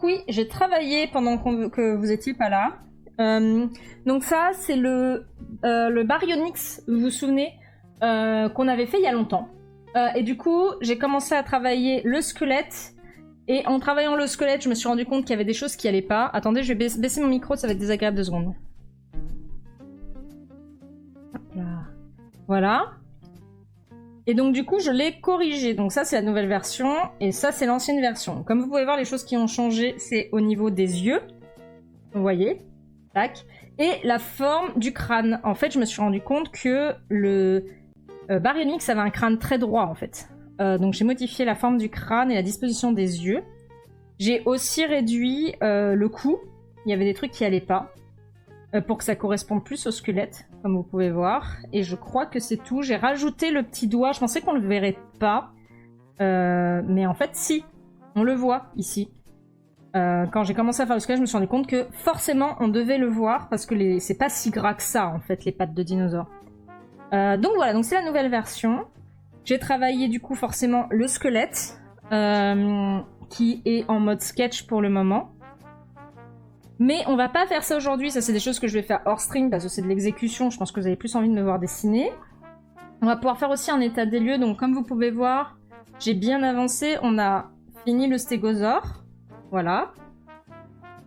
oui, j'ai travaillé pendant que vous étiez pas là. Donc ça, c'est le Baryonyx, vous vous souvenez, qu'on avait fait il y a longtemps. Et du coup, j'ai commencé à travailler le squelette. Et en travaillant le squelette, je me suis rendu compte qu'il y avait des choses qui allaient pas. Attendez, je vais baisser mon micro, ça va être désagréable 2 secondes. Hop là. Voilà. Et donc du coup, je l'ai corrigé. Donc ça, c'est la nouvelle version. Et ça, c'est l'ancienne version. Comme vous pouvez voir, les choses qui ont changé, c'est au niveau des yeux. Vous voyez. Tac. Et la forme du crâne. En fait, je me suis rendu compte que le Baryonyx avait un crâne très droit, en fait. Donc j'ai modifié la forme du crâne et la disposition des yeux. J'ai aussi réduit le cou. Il y avait des trucs qui allaient pas. Pour que ça corresponde plus au squelette, comme vous pouvez voir. Et je crois que c'est tout. J'ai rajouté le petit doigt. Je pensais qu'on le verrait pas. Mais en fait, si. On le voit ici. Quand j'ai commencé à faire le squelette, je me suis rendu compte que forcément, on devait le voir. Parce que c'est pas si gras que ça, en fait, les pattes de dinosaure. Donc voilà, donc c'est la nouvelle version. J'ai travaillé du coup forcément le squelette. Qui est en mode sketch pour le moment. Mais on va pas faire ça aujourd'hui, ça c'est des choses que je vais faire hors stream parce que c'est de l'exécution, je pense que vous avez plus envie de me voir dessiner. On va pouvoir faire aussi un état des lieux, donc comme vous pouvez voir, j'ai bien avancé, on a fini le stégosaure, voilà.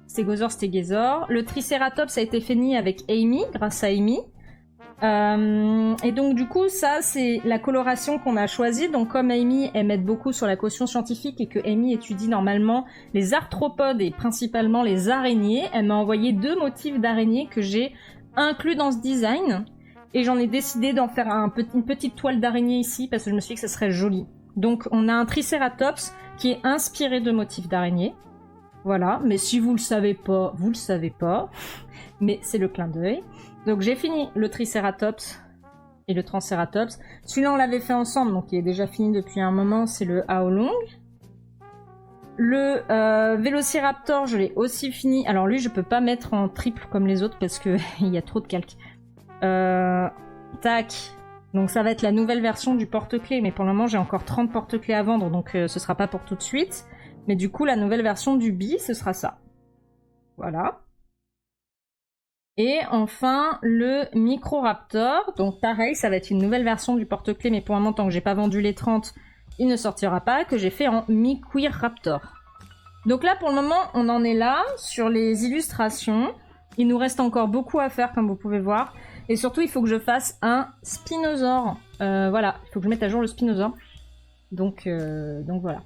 Stégosaure, stégosaure. Le tricératops a été fini avec Amy, grâce à Amy. Et donc du coup ça c'est la coloration qu'on a choisie, donc comme Amy elle m'aide beaucoup sur la caution scientifique et que Amy étudie normalement les arthropodes et principalement les araignées, elle m'a envoyé 2 motifs d'araignées que j'ai inclus dans ce design et j'en ai décidé d'en faire une petite toile d'araignée ici parce que je me suis dit que ça serait joli. Donc on a un tricératops qui est inspiré de motifs d'araignée, voilà, mais si vous le savez pas, vous le savez pas, mais c'est le clin d'œil. Donc j'ai fini le Triceratops et le Tranceratops. Celui-là, on l'avait fait ensemble, donc il est déjà fini depuis un moment, c'est le Aolong. Le Vélociraptor, je l'ai aussi fini. Alors lui, je peux pas mettre en triple comme les autres parce qu'il y a trop de calque. Tac. Donc ça va être la nouvelle version du porte-clés, mais pour le moment, j'ai encore 30 porte-clés à vendre, donc ce sera pas pour tout de suite. Mais du coup, la nouvelle version du Bi, ce sera ça. Voilà. Et enfin, le Microraptor. Donc pareil, ça va être une nouvelle version du porte-clés, mais pour un moment, tant que j'ai pas vendu les 30, il ne sortira pas, que j'ai fait en Miquiraptor. Donc là, pour le moment, on en est là, sur les illustrations. Il nous reste encore beaucoup à faire, comme vous pouvez voir. Et surtout, il faut que je fasse un Spinosaure. Voilà, il faut que je mette à jour le Spinosaure. Donc voilà.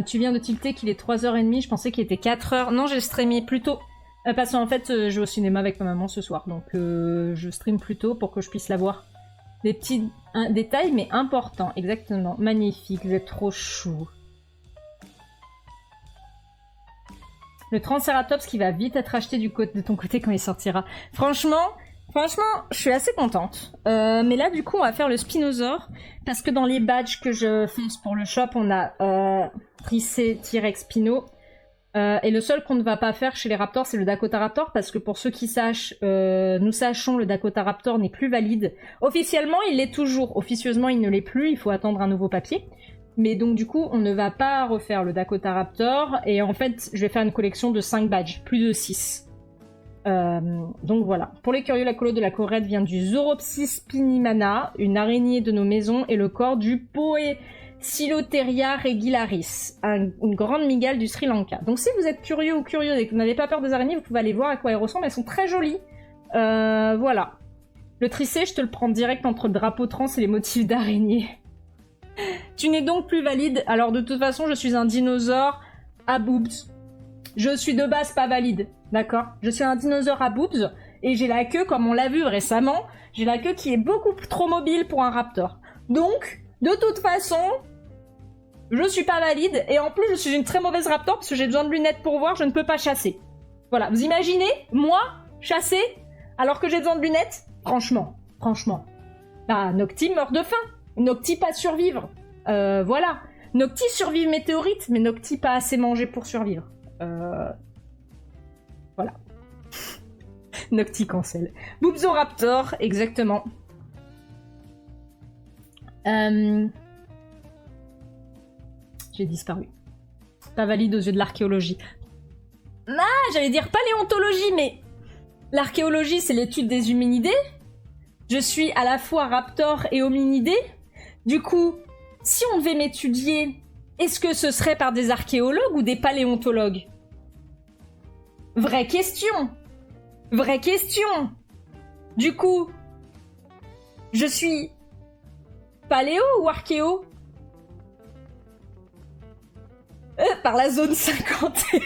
Tu viens de tilter qu'il est 3h30, je pensais qu'il était 4h. Non, j'ai streamé plus tôt. Parce qu'en fait, je vais au cinéma avec ma maman ce soir. Donc je stream plus tôt pour que je puisse la voir. Des petits détails, mais importants. Exactement. Magnifique, vous êtes trop chou. Le Tranceratops qui va vite être acheté de ton côté quand il sortira. Franchement, je suis assez contente. Mais là, du coup, on va faire le Spinosaure. Parce que dans les badges que je fais pour le shop, on a Tricé, T-Rex, Spino. Et le seul qu'on ne va pas faire chez les Raptors, c'est le Dakotaraptor. Parce que pour ceux qui sachent, nous sachons, le Dakotaraptor n'est plus valide. Officiellement, il l'est toujours. Officieusement, il ne l'est plus. Il faut attendre un nouveau papier. Mais donc, du coup, on ne va pas refaire le Dakotaraptor. Et en fait, je vais faire une collection de 5 badges. Plus de 6. Donc voilà. Pour les curieux, la colo de la corette vient du Zoropsis pinimana, une araignée de nos maisons, et le corps du Poecilotheria regularis, une grande mygale du Sri Lanka. Donc si vous êtes curieux ou curieuse et que vous n'avez pas peur des araignées, vous pouvez aller voir à quoi elles ressemblent, elles sont très jolies. Voilà. Le tricé, je te le prends direct entre le drapeau trans et les motifs d'araignée. Tu n'es donc plus valide. Alors de toute façon, je suis un dinosaure à boobs. Je suis de base pas valide, d'accord? Je suis un dinosaure à boobs, et j'ai la queue, comme on l'a vu récemment, j'ai la queue qui est beaucoup trop mobile pour un raptor. Donc, de toute façon, je suis pas valide, et en plus je suis une très mauvaise raptor, parce que j'ai besoin de lunettes pour voir, je ne peux pas chasser. Voilà, vous imaginez, moi, chasser, alors que j'ai besoin de lunettes? Franchement. Bah, Nocti meurt de faim. Nocti pas survivre. Voilà. Nocti survive météorite, mais Nocti pas assez manger pour survivre. Voilà. Nocti cancel. Boobsoraptor, exactement. J'ai disparu. Pas valide aux yeux de l'archéologie. Ah, j'allais dire paléontologie, mais l'archéologie, c'est l'étude des hominidés. Je suis à la fois raptor et hominidé. Du coup, si on devait m'étudier, est-ce que ce serait par des archéologues ou des paléontologues? Vraie question. Vraie question. Du coup, je suis paléo ou archéo? Par la zone 51.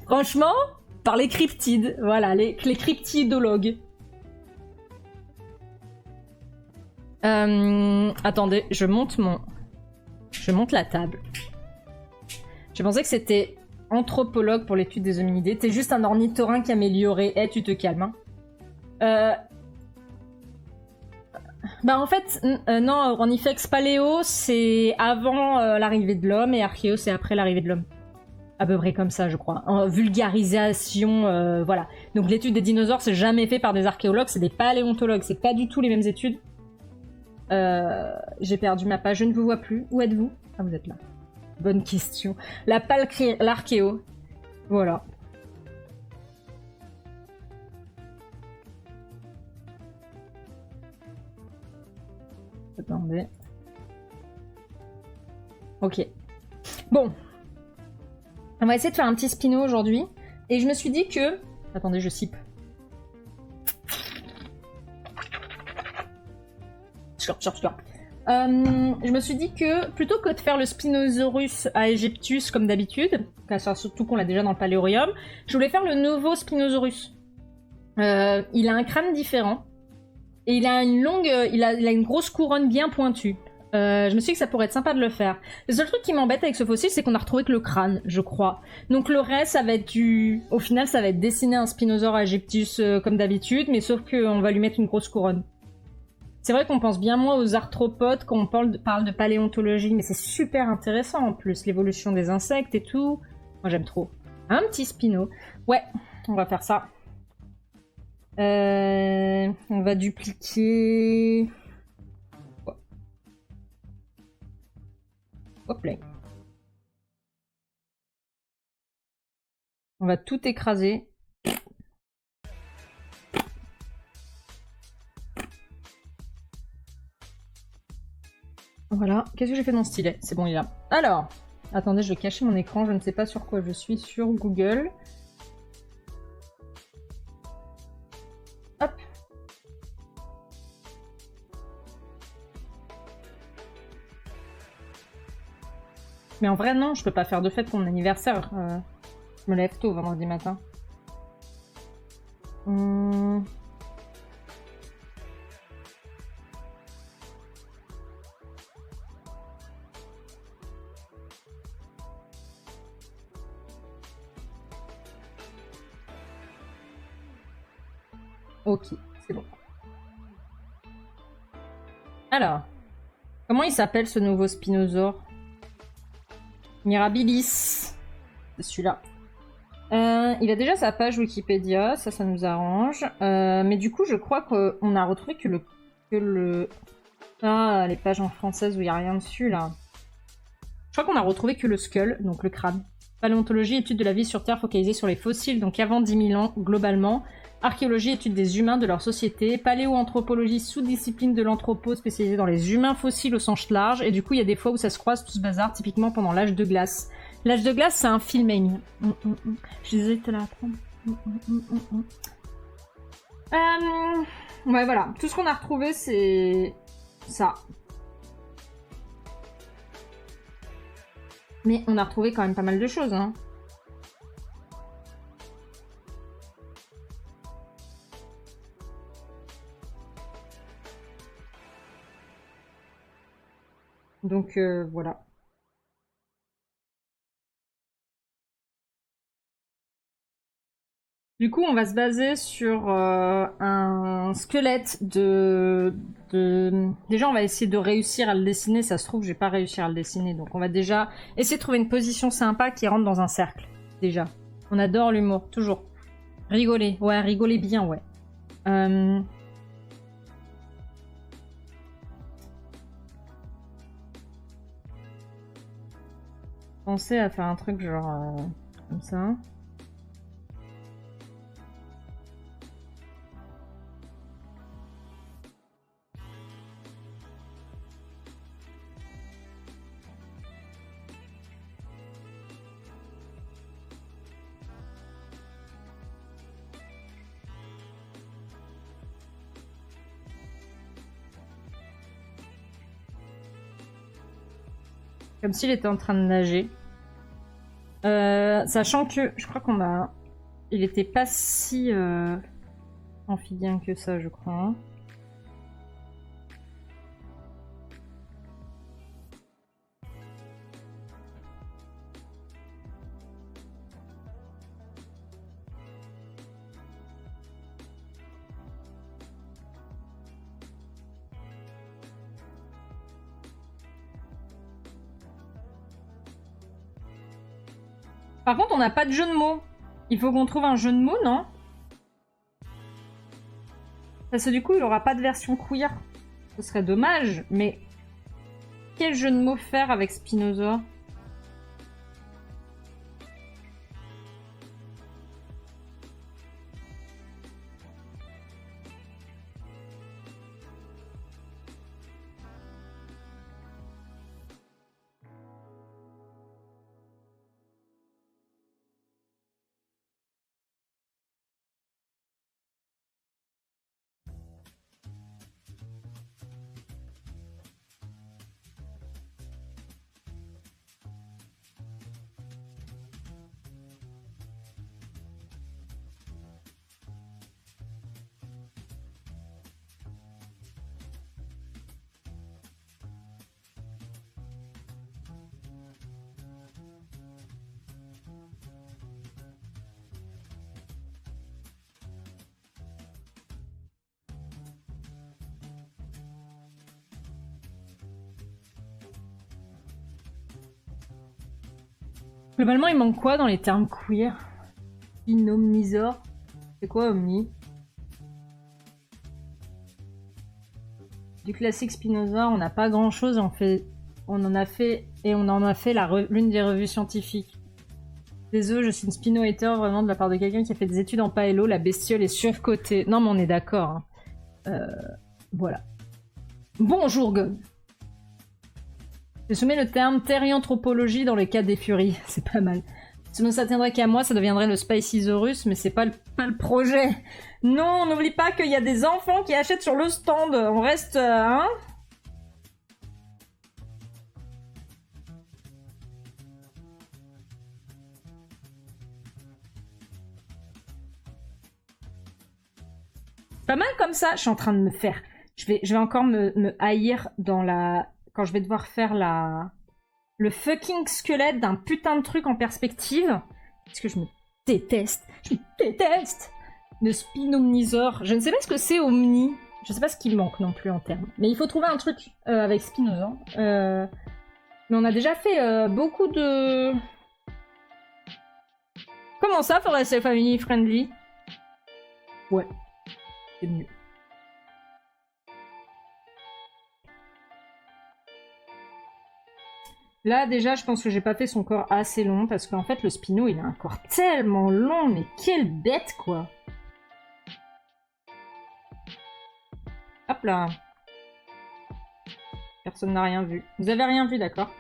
Franchement, par les cryptides. Voilà, les cryptidologues. Attendez, je monte la table. Je pensais que c'était anthropologue pour l'étude des hominidés. T'es juste un ornithorynque amélioré. Eh, tu te calmes. Hein. Bah en fait, non, Ornifex paléo, c'est avant l'arrivée de l'homme et archéo, c'est après l'arrivée de l'homme. À peu près comme ça, je crois. En vulgarisation, voilà. Donc l'étude des dinosaures, c'est jamais fait par des archéologues, c'est des paléontologues. C'est pas du tout les mêmes études. J'ai perdu ma page, je ne vous vois plus. Où êtes-vous? Ah, vous êtes là. Bonne question. L'archéo. Voilà. Attendez. Ok. Bon. On va essayer de faire un petit spino aujourd'hui. Et je me suis dit que... Attendez, je sipe. Je me suis dit que plutôt que de faire le Spinosaurus à Aegyptus comme d'habitude, surtout qu'on l'a déjà dans le Paléorium, je voulais faire le nouveau Spinosaurus. Il a un crâne différent et il a il a une grosse couronne bien pointue. Je me suis dit que ça pourrait être sympa de le faire. Le seul truc qui m'embête avec ce fossile, c'est qu'on a retrouvé que le crâne, je crois. Donc le reste, ça va être au final, ça va être dessiner un Spinosaurus à Aegyptus comme d'habitude, mais sauf qu'on va lui mettre une grosse couronne. C'est vrai qu'on pense bien moins aux arthropodes quand on parle de paléontologie, mais c'est super intéressant en plus, l'évolution des insectes et tout. Moi j'aime trop. Un petit spino. Ouais, on va faire ça. On va dupliquer... Hop là. On va tout écraser. Voilà, qu'est-ce que j'ai fait dans ce stylet? C'est bon, il est là. Alors, attendez, je vais cacher mon écran, je ne sais pas sur quoi je suis, sur Google. Hop. Mais en vrai, non, je peux pas faire de fête pour mon anniversaire. Je me lève tôt vendredi matin. Ok, c'est bon. Alors, comment il s'appelle ce nouveau spinosaure? Mirabilis. C'est celui-là. Il a déjà sa page Wikipédia, ça nous arrange. Mais du coup, je crois qu'on a retrouvé que le... Ah, les pages en française où il n'y a rien dessus, là. Je crois qu'on a retrouvé que le skull, donc le crâne. Paléontologie, étude de la vie sur Terre focalisée sur les fossiles, donc avant 10 000 ans, globalement. Archéologie, étude des humains, de leur société. Paléoanthropologie, sous-discipline de l'anthropo, spécialisée dans les humains fossiles au sens large. Et du coup, il y a des fois où ça se croise tout ce bazar, typiquement pendant l'âge de glace. L'âge de glace, c'est un film, Amy. Je suis désolée de te la apprendre. Ouais, voilà. Tout ce qu'on a retrouvé, c'est ça. Mais on a retrouvé quand même pas mal de choses, hein. Donc, voilà. Du coup, on va se baser sur un squelette Déjà, on va essayer de réussir à le dessiner. Ça se trouve, je vais pas réussir à le dessiner. Donc, on va déjà essayer de trouver une position sympa qui rentre dans un cercle. Déjà. On adore l'humour, toujours. Rigoler. Ouais, rigoler bien, ouais. Pensez à faire un truc genre comme ça. Comme s'il était en train de nager. Sachant que je crois qu'on a... Il était pas si amphibien que ça, je crois. Par contre, on n'a pas de jeu de mots. Il faut qu'on trouve un jeu de mots, non? Parce que du coup, il aura pas de version queer. Ce serait dommage, mais... Quel jeu de mots faire avec Spinosaur? Globalement, il manque quoi dans les termes queer? Inomnisor. C'est quoi Omni? Du classique Spinosaur, on n'a pas grand chose. On en a fait l'une des revues scientifiques. Des œufs, je suis une Spino-hater vraiment de la part de quelqu'un qui a fait des études en paélo. La bestiole est surcotée. Non, mais on est d'accord. Hein. Voilà. Bonjour, God. Je soumets le terme thérianthropologie dans les cas des furies. C'est pas mal. Sinon, ça tiendrait qu'à moi, ça deviendrait le Spicysaurus, mais c'est pas le projet. Non, n'oublie pas qu'il y a des enfants qui achètent sur le stand. On reste, hein? Pas mal comme ça. Je suis en train de me faire... Je vais encore me haïr dans la... Quand je vais devoir faire le fucking squelette d'un putain de truc en perspective. Parce que je me déteste. Je me déteste. Le Spinomnisor. Je ne sais pas ce que c'est Omni. Je sais pas ce qu'il manque non plus en termes. Mais il faut trouver un truc avec Spinosaur. Mais on a déjà fait beaucoup de... Comment ça, faudrait être family friendly? Ouais. C'est mieux. Là, déjà, je pense que j'ai pas fait son corps assez long, parce qu'en fait, le Spino, il a un corps tellement long, mais quelle bête, quoi. Hop là. Personne n'a rien vu. Vous avez rien vu, d'accord?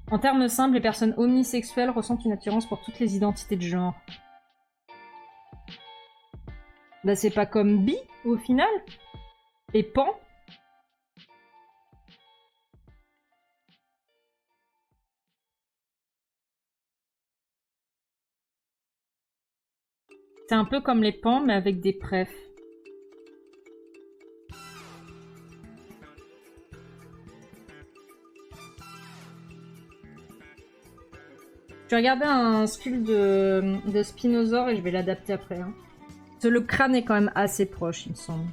En termes simples, les personnes omnisexuelles ressentent une attirance pour toutes les identités de genre. Bah, c'est pas comme bi, au final? Et pan? C'est un peu comme les pans, mais avec des prefs. Je vais regarder un sculpte de Spinosaur et je vais l'adapter après. Hein. Parce que le crâne est quand même assez proche, il me semble.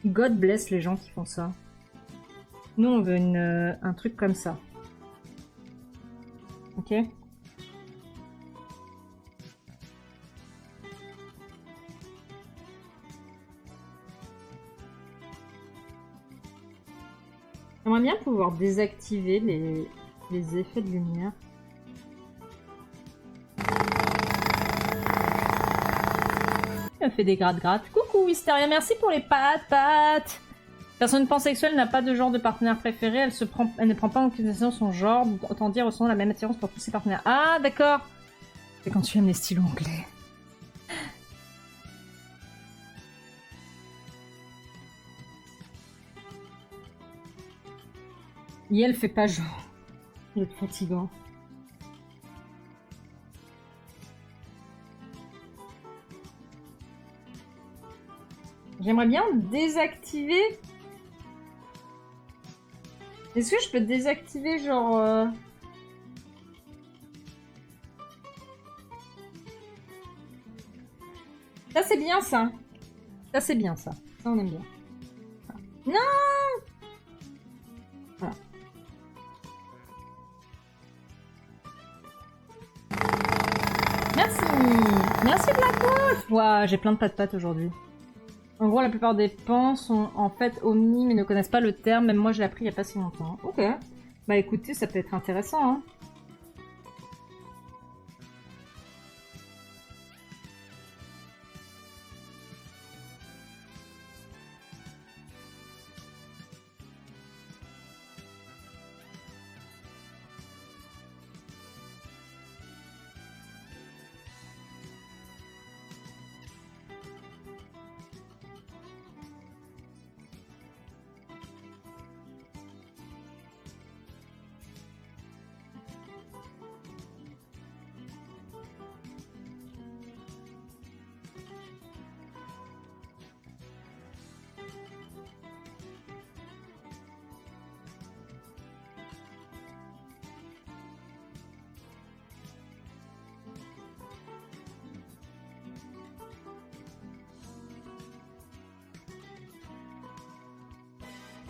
God bless les gens qui font ça. Nous, on veut un truc comme ça. Ok? J'aimerais bien pouvoir désactiver les effets de lumière. Elle fait des gratte-gratte. Coucou Wisteria, merci pour les pattes. Personne pansexuelle n'a pas de genre de partenaire préféré, elle ne prend pas en considération son genre, autant dire ressent la même attirance pour tous ses partenaires. Ah d'accord. C'est quand tu aimes les stylos anglais. Et elle fait pas genre. Il est fatigant. J'aimerais bien désactiver. Est-ce que je peux désactiver genre... Ça c'est bien ça. Ça c'est bien ça. Ça on aime bien. Non. Voilà. Merci. Merci Black Wolf. Ouah, j'ai plein de pattes aujourd'hui. En gros, la plupart des pans sont en fait omnis mais ne connaissent pas le terme. Même moi, je l'ai appris il n'y a pas si longtemps. Ok. Bah écoutez, ça peut être intéressant. Hein.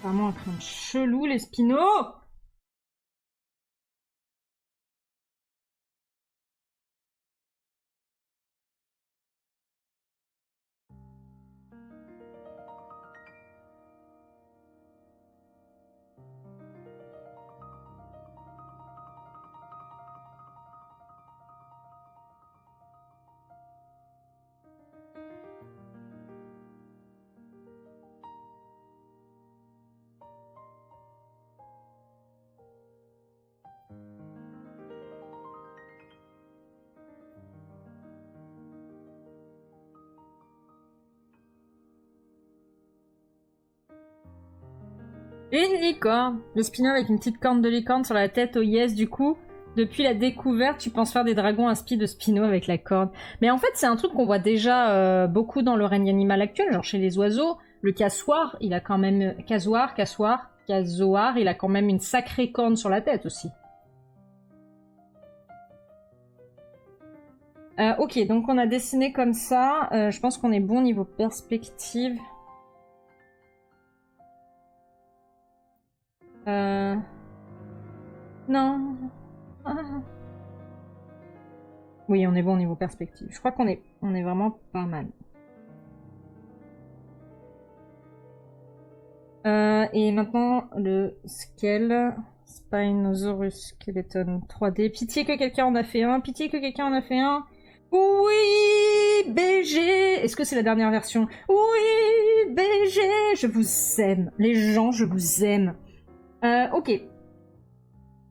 Vraiment un crâne chelou, les Spino. Une licorne. Le Spino avec une petite corne de licorne sur la tête au yes du coup. Depuis la découverte, tu penses faire des dragons inspi de Spino avec la corne. Mais en fait, c'est un truc qu'on voit déjà beaucoup dans le règne animal actuel, genre chez les oiseaux. Le cassoir, il a quand même... Casoar, il a quand même une sacrée corne sur la tête aussi. Ok, donc on a dessiné comme ça. Je pense qu'on est bon niveau perspective. Non. Oui, on est bon au niveau perspective. Je crois qu'on est vraiment pas mal. Et maintenant, le scale. Spinosaurus Skeleton 3D. Pitié que quelqu'un en a fait un. Pitié que quelqu'un en a fait un. Oui, BG. Est-ce que c'est la dernière version? Oui, BG. Je vous aime. Les gens, je vous aime. Ok.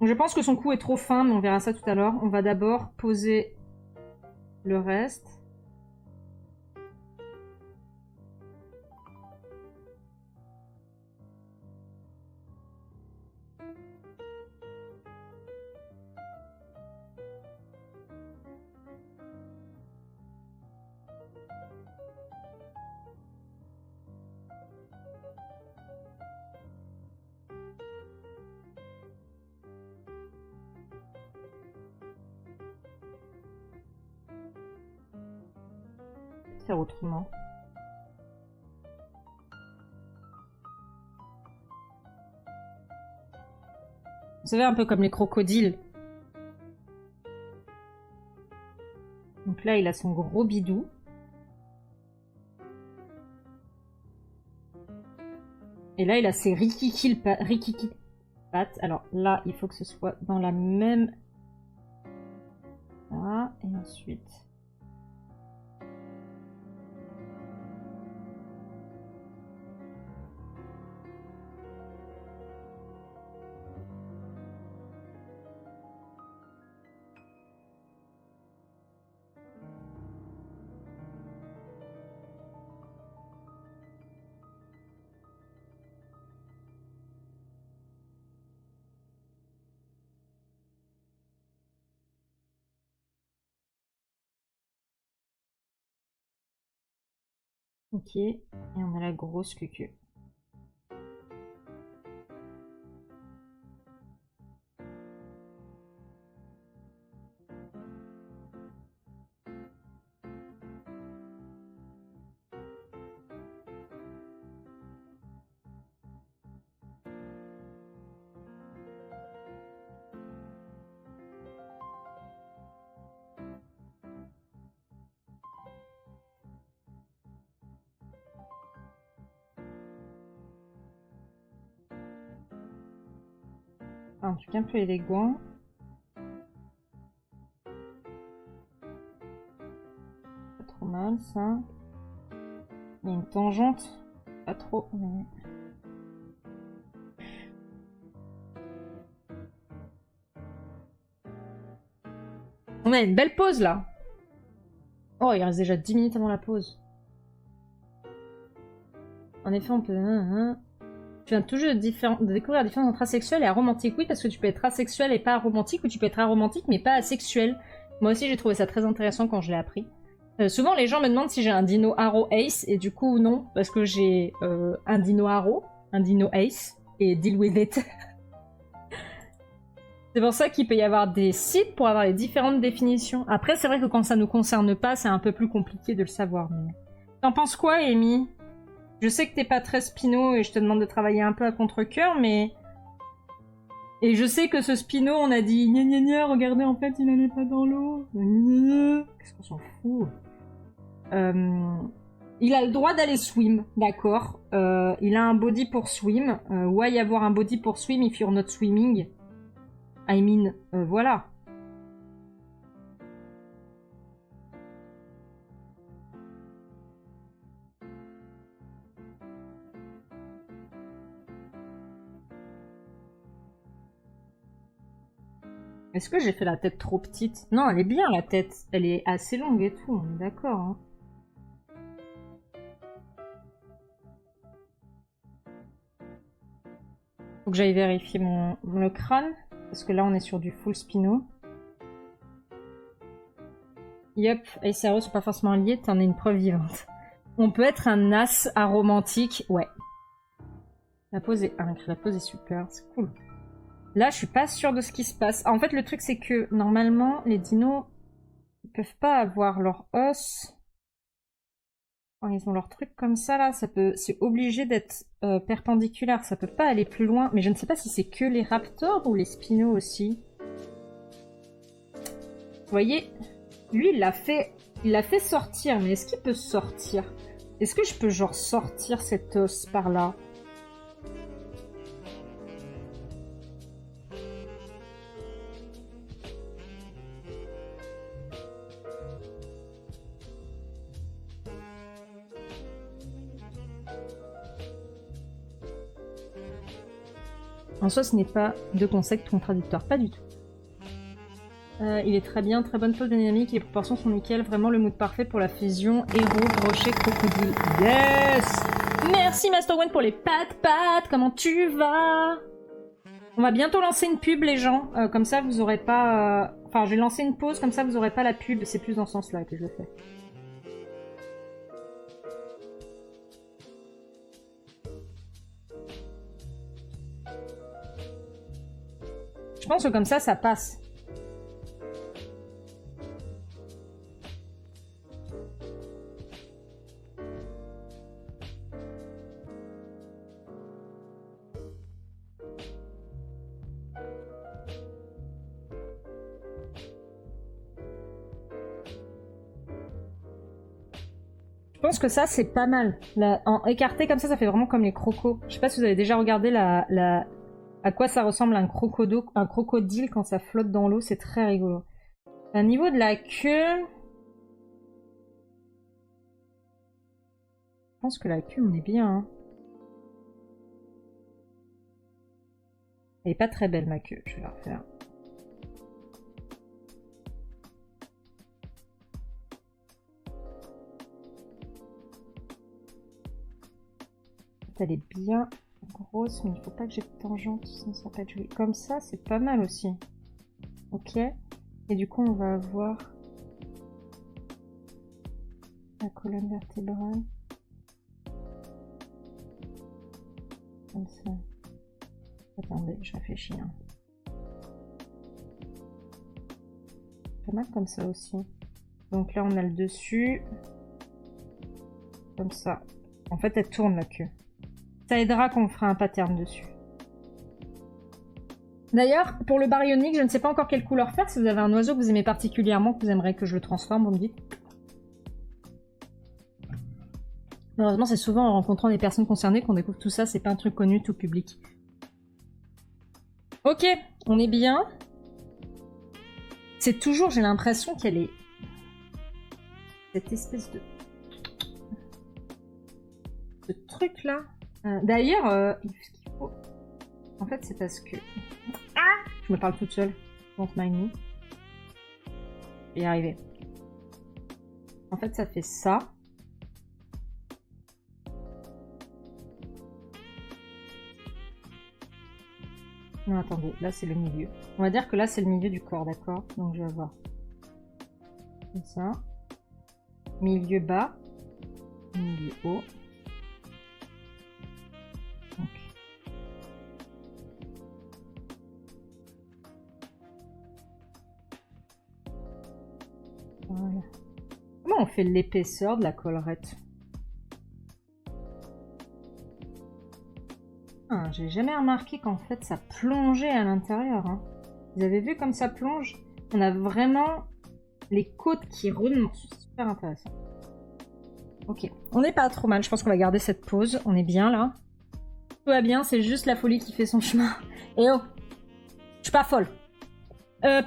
Je pense que son cou est trop fin, mais on verra ça tout à l'heure. On va d'abord poser le reste. Faire autrement. Vous savez, un peu comme les crocodiles. Donc là, il a son gros bidou. Et là, il a ses rikiki pâte. Alors là, il faut que ce soit dans la même... Voilà, et ensuite... Ok, et on a la grosse cucu. Un truc un peu élégant. Pas trop mal ça. Il y a une tangente. Pas trop, mais... On a une belle pause là. Oh, il reste déjà 10 minutes avant la pause. En effet, on peut... Tu viens toujours de découvrir la différence entre asexuel et aromantique. Oui, parce que tu peux être asexuel et pas aromantique, ou tu peux être aromantique mais pas asexuel. Moi aussi, j'ai trouvé ça très intéressant quand je l'ai appris. Souvent, les gens me demandent si j'ai un dino aro ace, et du coup, non, parce que j'ai un dino aro, un dino ace, et deal with it. C'est pour ça qu'il peut y avoir des sites pour avoir les différentes définitions. Après, c'est vrai que quand ça nous concerne pas, c'est un peu plus compliqué de le savoir. Mais... T'en penses quoi, Amy? Je sais que t'es pas très spino et je te demande de travailler un peu à contre-cœur, mais... Et je sais que ce spino, on a dit gna gna gna, regardez, en fait, il n'allait pas dans l'eau. Qu'est-ce qu'on s'en fout? Il a le droit d'aller swim, d'accord. Il a un body pour swim. Why avoir un body pour swim if you're not swimming? I mean, voilà. Est-ce que j'ai fait la tête trop petite? Non, elle est bien la tête. Elle est assez longue et tout, on est d'accord. Hein. Faut que j'aille vérifier le crâne. Parce que là, on est sur du full spino. Yup, Ace et Aro sont pas forcément liés, t'en es une preuve vivante. On peut être un as aromantique, ouais. La pose est super, c'est cool. Là, je suis pas sûre de ce qui se passe. En fait, le truc, c'est que, normalement, les dinos, ils peuvent pas avoir leur os. Quand ils ont leur truc comme ça, là, c'est obligé d'être perpendiculaire. Ça peut pas aller plus loin. Mais je ne sais pas si c'est que les raptors ou les spinos aussi. Vous voyez, lui, il l'a fait sortir. Mais est-ce qu'il peut sortir? Est-ce que je peux, genre, sortir cet os par là? En soi, ce n'est pas deux concepts contradictoires, pas du tout. Il est très bien, très bonne pose dynamique, les proportions sont nickel, vraiment le mood parfait pour la fusion héros, brochet, crocodile. Yes! Merci Master Gwen pour les pattes, comment tu vas? On va bientôt lancer une pub les gens, comme ça vous aurez pas... Enfin, je vais lancer une pause, comme ça vous aurez pas la pub, c'est plus dans ce sens-là que je le fais. Je pense que comme ça passe. Je pense que ça, c'est pas mal. En écarté comme ça fait vraiment comme les crocos. Je sais pas si vous avez déjà regardé à quoi ça ressemble un crocodile quand ça flotte dans l'eau. C'est très rigolo. Au niveau de la queue... Je pense que la queue, on est bien. Hein. Elle est pas très belle, ma queue. Je vais la refaire. Elle est bien grosse, mais il faut pas que j'ai de tangente, sinon ça va pas être joli. Comme ça, c'est pas mal aussi. Ok. Et du coup, on va avoir la colonne vertébrale. Comme ça. Attendez, je réfléchis. Hein. Pas mal comme ça aussi. Donc là, on a le dessus. Comme ça. En fait, elle tourne la queue. Ça aidera quand on fera un pattern dessus. D'ailleurs, pour le baryonique, je ne sais pas encore quelle couleur faire. Si vous avez un oiseau que vous aimez particulièrement, que vous aimeriez que je le transforme, vous me dites. Malheureusement, c'est souvent en rencontrant des personnes concernées qu'on découvre tout ça. C'est pas un truc connu, tout public. Ok, on est bien. C'est toujours, j'ai l'impression qu'elle est... Cette espèce de... Ce truc-là. D'ailleurs, ce qu'il faut... En fait, c'est parce que... Ah, je me parle toute seule. Don't mind me. Je vais y arriver. En fait, ça fait ça. Non, attendez. Là, c'est le milieu. On va dire que là, c'est le milieu du corps, d'accord? Donc, je vais avoir... Comme ça. Milieu bas. Milieu haut. Voilà. Comment on fait l'épaisseur de la collerette? Ah, j'ai jamais remarqué qu'en fait ça plongeait à l'intérieur. Hein. Vous avez vu comme ça plonge? On a vraiment les côtes qui remontent. C'est super intéressant. Ok, on n'est pas trop mal. Je pense qu'on va garder cette pause. On est bien là. Tout va bien, c'est juste la folie qui fait son chemin. Et oh, je suis pas folle.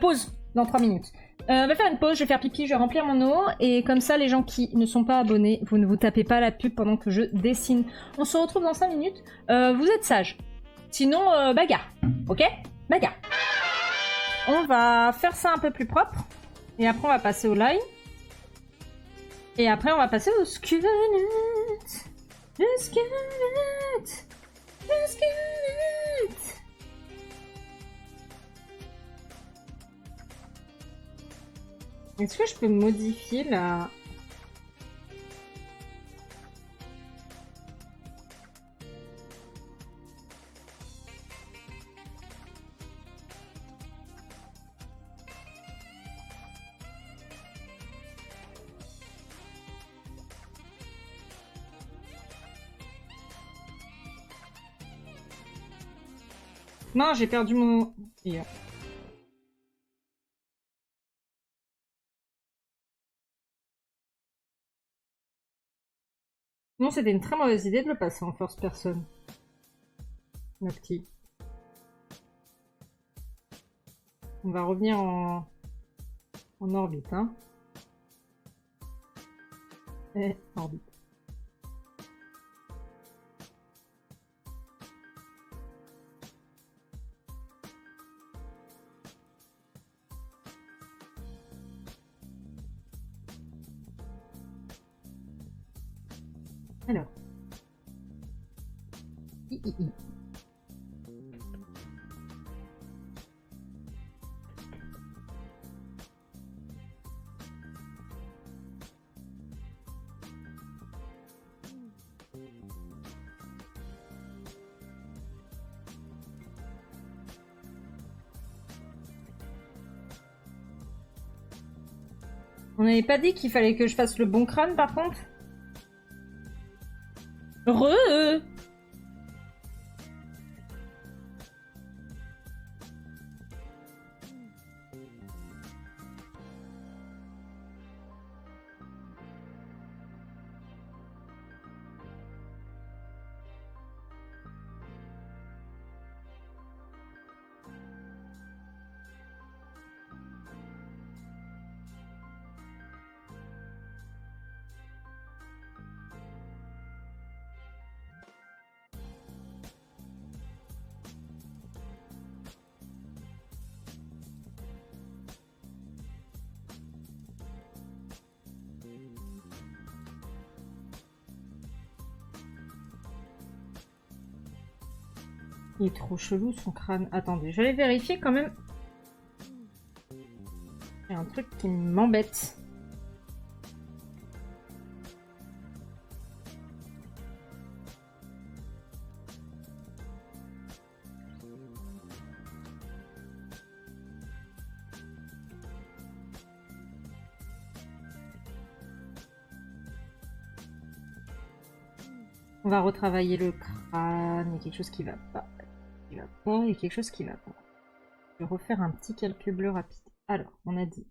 Pause dans 3 minutes. On va faire une pause, je vais faire pipi, je vais remplir mon eau. Et comme ça, les gens qui ne sont pas abonnés, vous ne vous tapez pas la pub pendant que je dessine. On se retrouve dans 5 minutes. Vous êtes sages. Sinon, bagarre. Ok? Bagarre. On va faire ça un peu plus propre. Et après, on va passer au line. Et après, on va passer au squelette. Le squelette. Le squelette. Est-ce que je peux modifier la... Non, j'ai perdu mon... Non, c'était une très mauvaise idée de le passer en first person. Ma petite. On va revenir en orbite, hein. Orbite. Alors. On n'avait pas dit qu'il fallait que je fasse le bon crâne par contre? Il est trop chelou son crâne. Attendez, je vais aller vérifier quand même. Il y a un truc qui m'embête. On va retravailler le crâne. Il y a quelque chose qui va pas. Il va pas. Il y a quelque chose qui va pas. Je vais refaire un petit calcul bleu rapide. Alors, on a dit.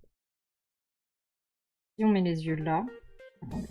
Si on met les yeux là. Attendez.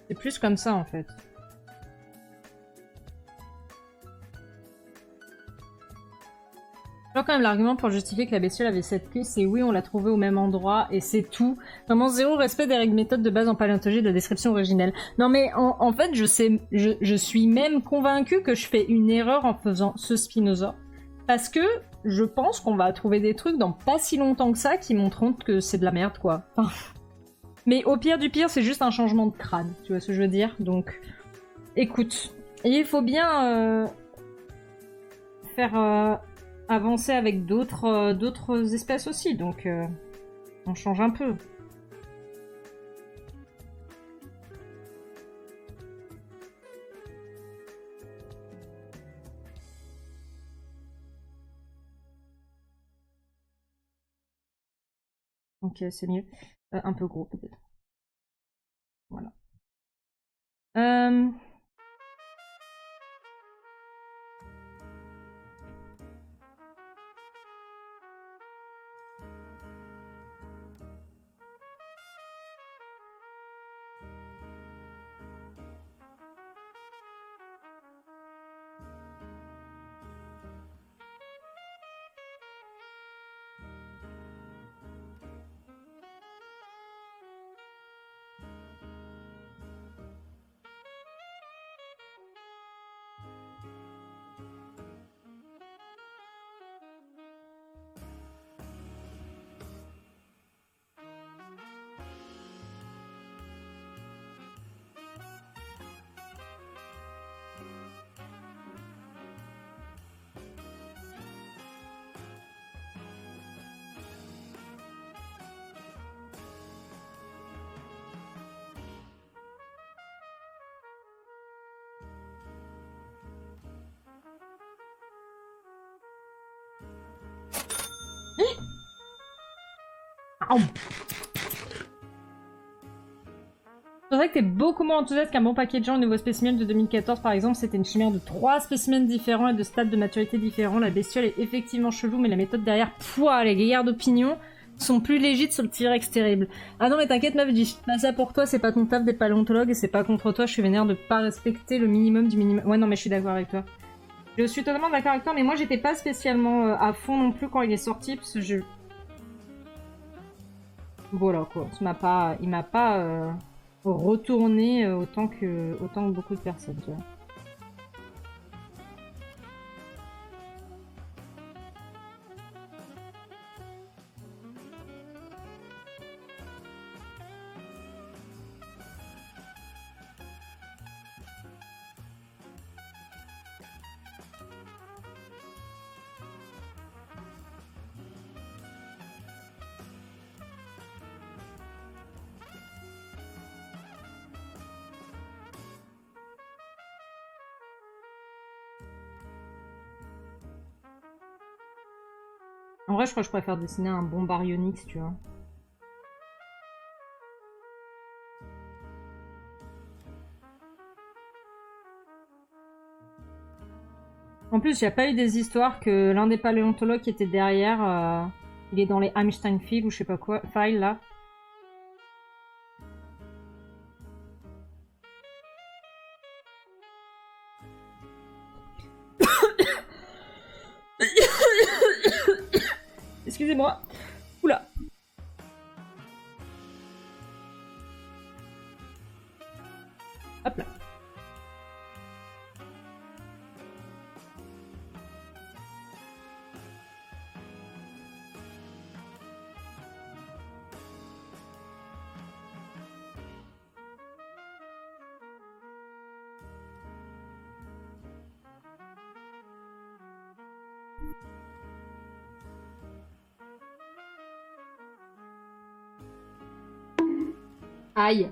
C'est plus comme ça en fait. Alors quand même l'argument pour justifier que la bestiole avait 7 queues, c'est oui on l'a trouvée au même endroit et c'est tout. Vraiment zéro respect des règles méthodes de base en paléontologie de la description originelle. Non mais en fait je suis même convaincue que je fais une erreur en faisant ce Spinosaure. Parce que je pense qu'on va trouver des trucs dans pas si longtemps que ça qui montreront que c'est de la merde quoi. Enfin, mais au pire du pire, c'est juste un changement de crâne, tu vois ce que je veux dire? Donc, écoute, il faut bien faire avancer avec d'autres espèces aussi, donc on change un peu. Ok, c'est mieux. Un peu gros peut-être. Voilà. C'est vrai que t'es beaucoup moins enthousiaste qu'un bon paquet de gens au nouveau spécimen de 2014 par exemple, c'était une chimère de 3 spécimens différents et de stades de maturité différents. La bestiole est effectivement chelou, mais la méthode derrière, pouah, les gaillards d'opinion. Sont plus légites sur le T-Rex terrible. Ah non mais t'inquiète meuf, je dis pas ça pour toi, c'est pas ton taf des paléontologues et c'est pas contre toi, je suis vénère de pas respecter le minimum du minimum. Ouais non mais je suis d'accord avec toi. Je suis totalement d'accord avec toi, mais moi j'étais pas spécialement à fond non plus quand il est sorti, parce que je... Voilà quoi, il m'a pas retourné autant que beaucoup de personnes, tu vois. En vrai, je crois que je préfère dessiner un bon baryonyx, tu vois. En plus, il n'y a pas eu des histoires que l'un des paléontologues qui était derrière, il est dans les Einstein Files ou je sais pas quoi, files là. Excusez-moi. Oula. Hop là. Aïe.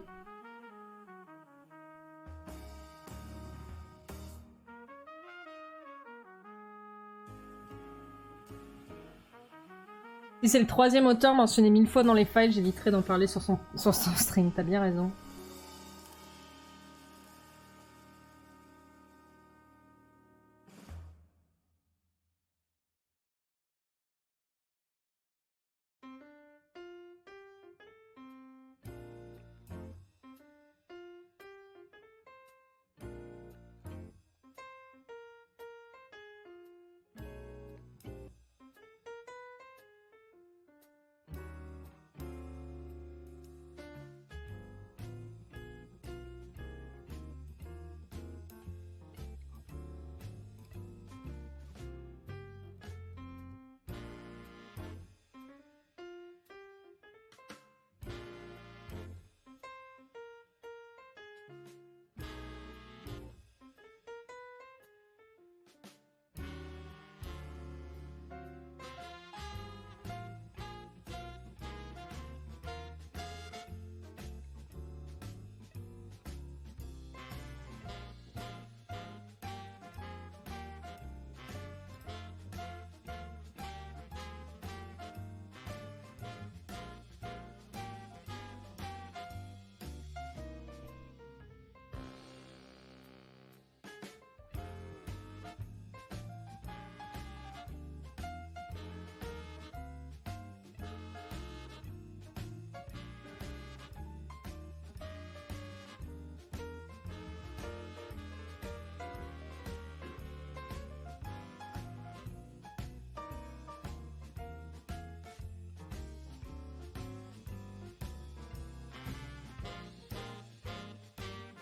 Si c'est le troisième auteur mentionné 1000 fois dans les files, j'éviterai d'en parler sur son stream. T'as bien raison.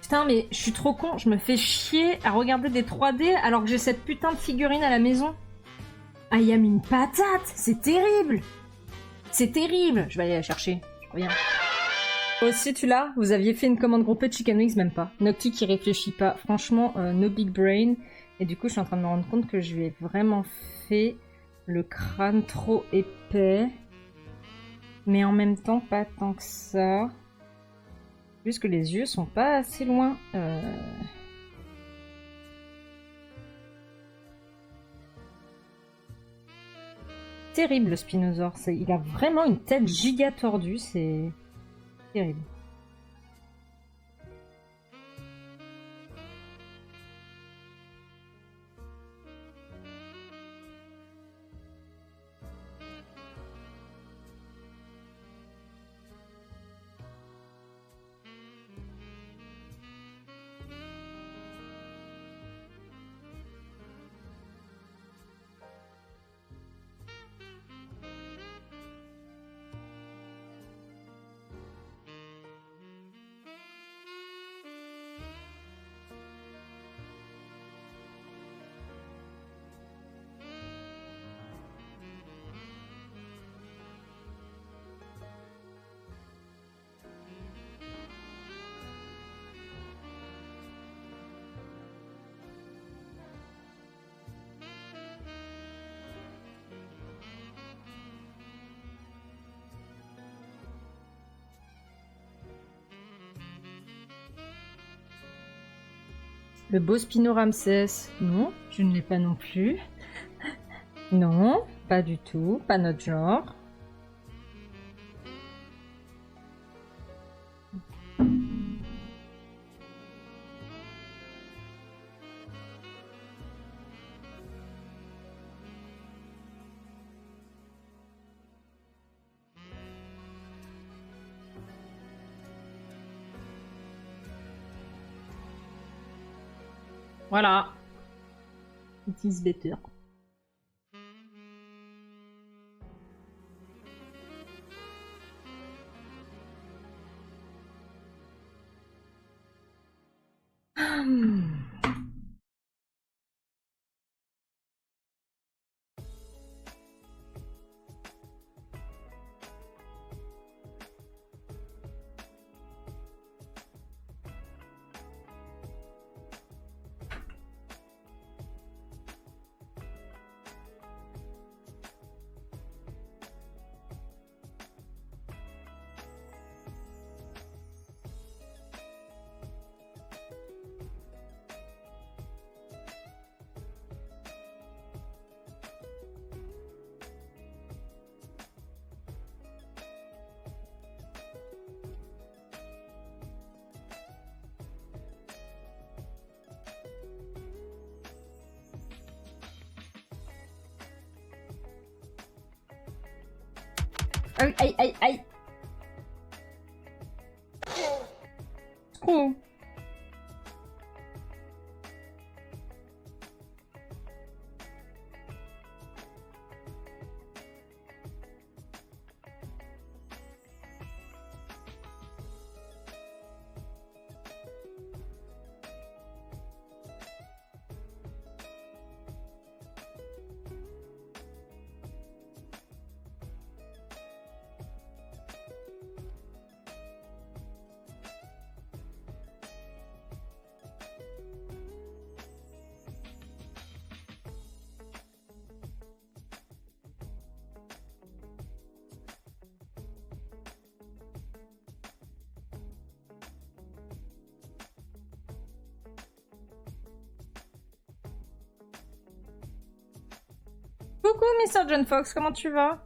Putain, mais je suis trop con, je me fais chier à regarder des 3D alors que j'ai cette putain de figurine à la maison. Ah, il y a mis une patate, c'est terrible. C'est terrible. Je vais aller la chercher, je reviens. Aussi, tu l'as. Vous aviez fait une commande groupée de Chicken Wings, même pas. Nocti qui réfléchit pas. Franchement, no big brain. Et du coup, je suis en train de me rendre compte que je lui ai vraiment fait le crâne trop épais. Mais en même temps, pas tant que ça. Juste que les yeux sont pas assez loin. Terrible le Spinosaure. Il a vraiment une tête giga tordue. C'est terrible. Le beau Spino Ramsès. Non, je ne l'ai pas non plus. Non, pas du tout. Pas notre genre. Voilà. It is better. Aïe, aïe, aïe, aïe. Oh. Coucou, Mr. John Fox, comment tu vas?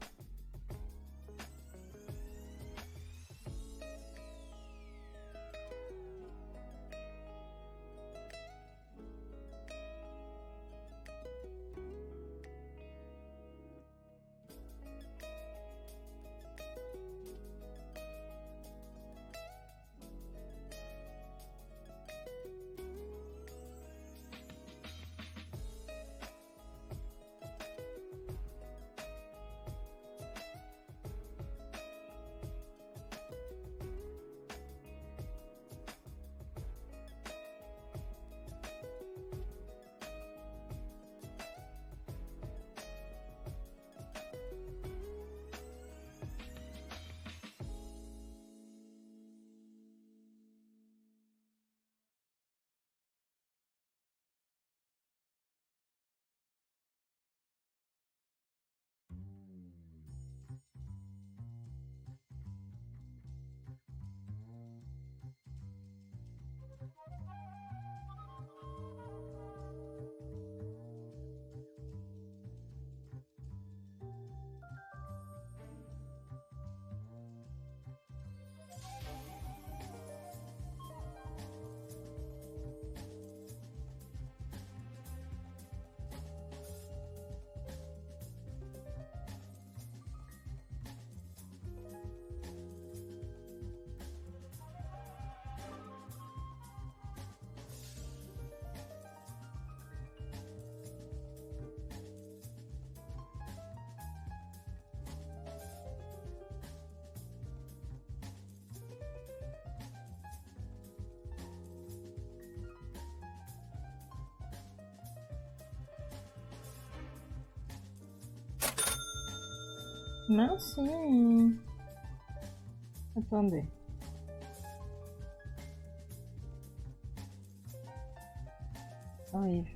Merci. Attendez. Ça arrive.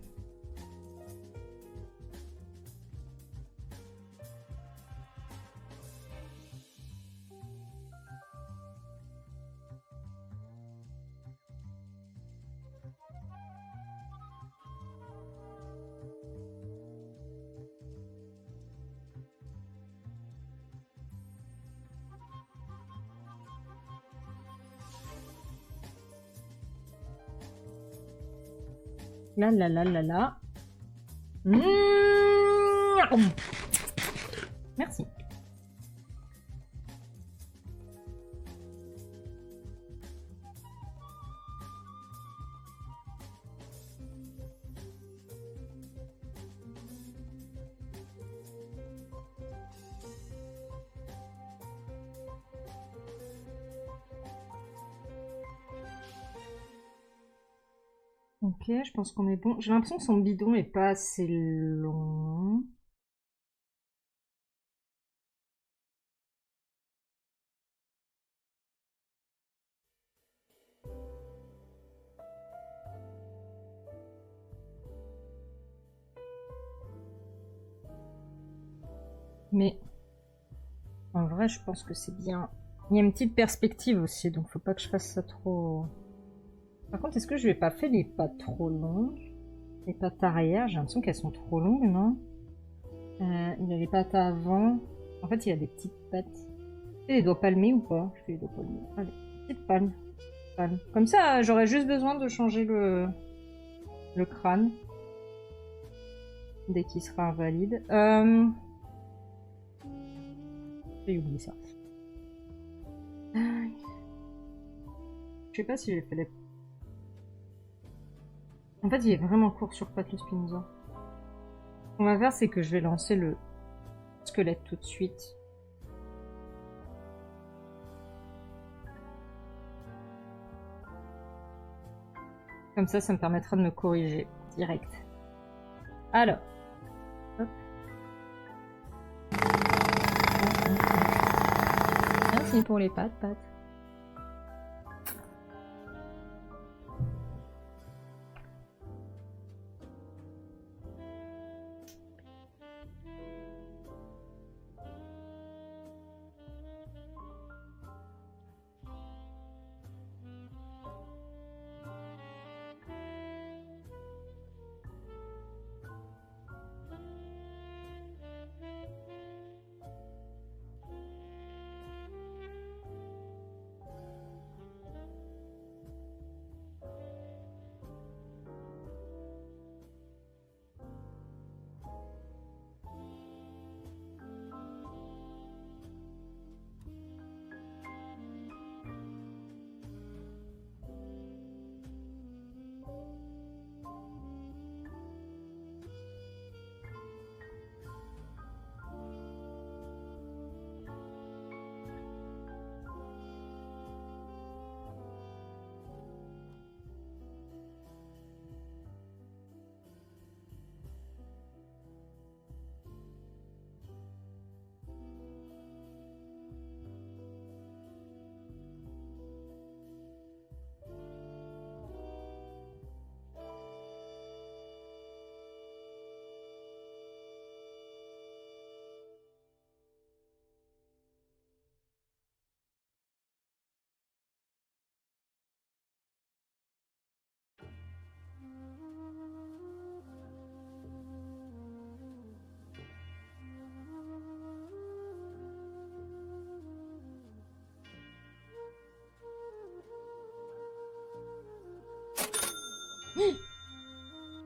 Là, là, là, là, là. Mmh. Merci. Ok, je pense qu'on est bon. J'ai l'impression que son bidon est pas assez long. Mais en vrai, je pense que c'est bien. Il y a une petite perspective aussi, donc faut pas que je fasse ça trop. Par contre, est-ce que je vais pas faire les pattes trop longues? Les pattes arrière, j'ai l'impression qu'elles sont trop longues, non? Il a les pattes avant. En fait, il y a des petites pattes. Tu fais les doigts palmés ou pas? Je fais les doigts palmés. Allez, petite palme. Palme. Comme ça, j'aurais juste besoin de changer le crâne. Dès qu'il sera invalide. J'ai oublié ça. Je sais pas si j'ai fait les... En fait, il est vraiment court sur pattes, le Spinoza. Ce qu'on va faire, c'est que je vais lancer le squelette tout de suite. Comme ça me permettra de me corriger direct. Alors. Hop. Merci pour les pattes, pattes.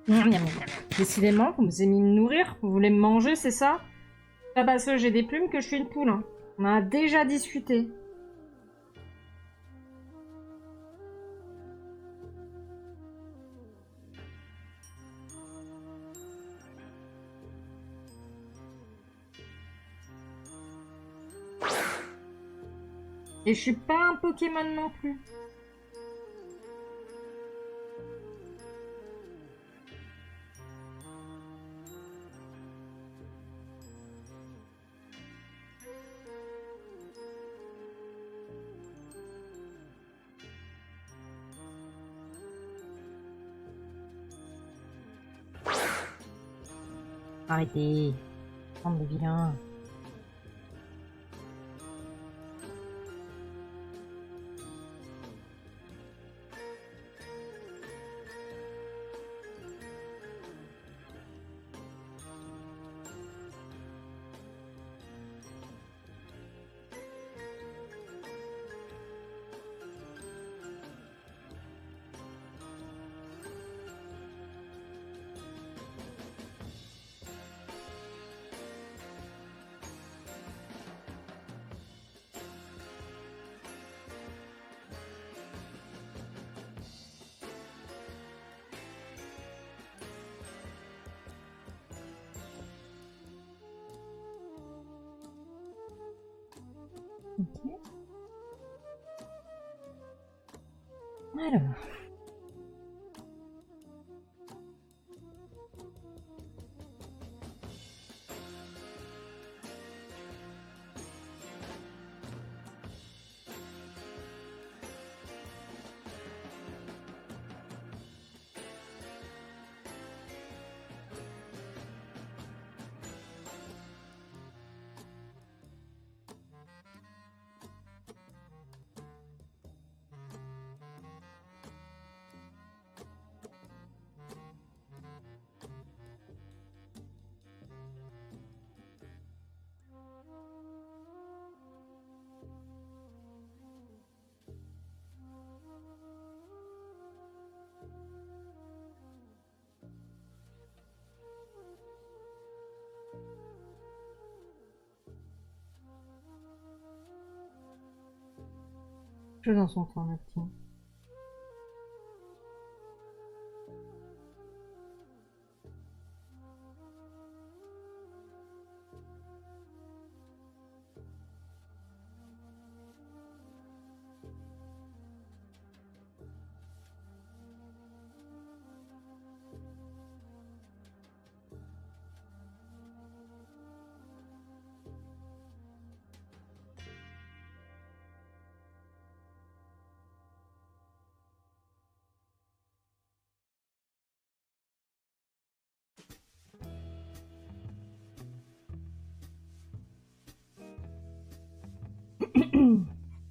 Miam, miam, miam. Décidément, vous vous avez mis me nourrir, vous voulez me manger, c'est ça? Pas parce que j'ai des plumes que je suis une poule. Hein. On en a déjà discuté. Et je suis pas un Pokémon non plus. Arrêtez. Bande de vilains. Ok. Alors. Je dans son temps, le petit.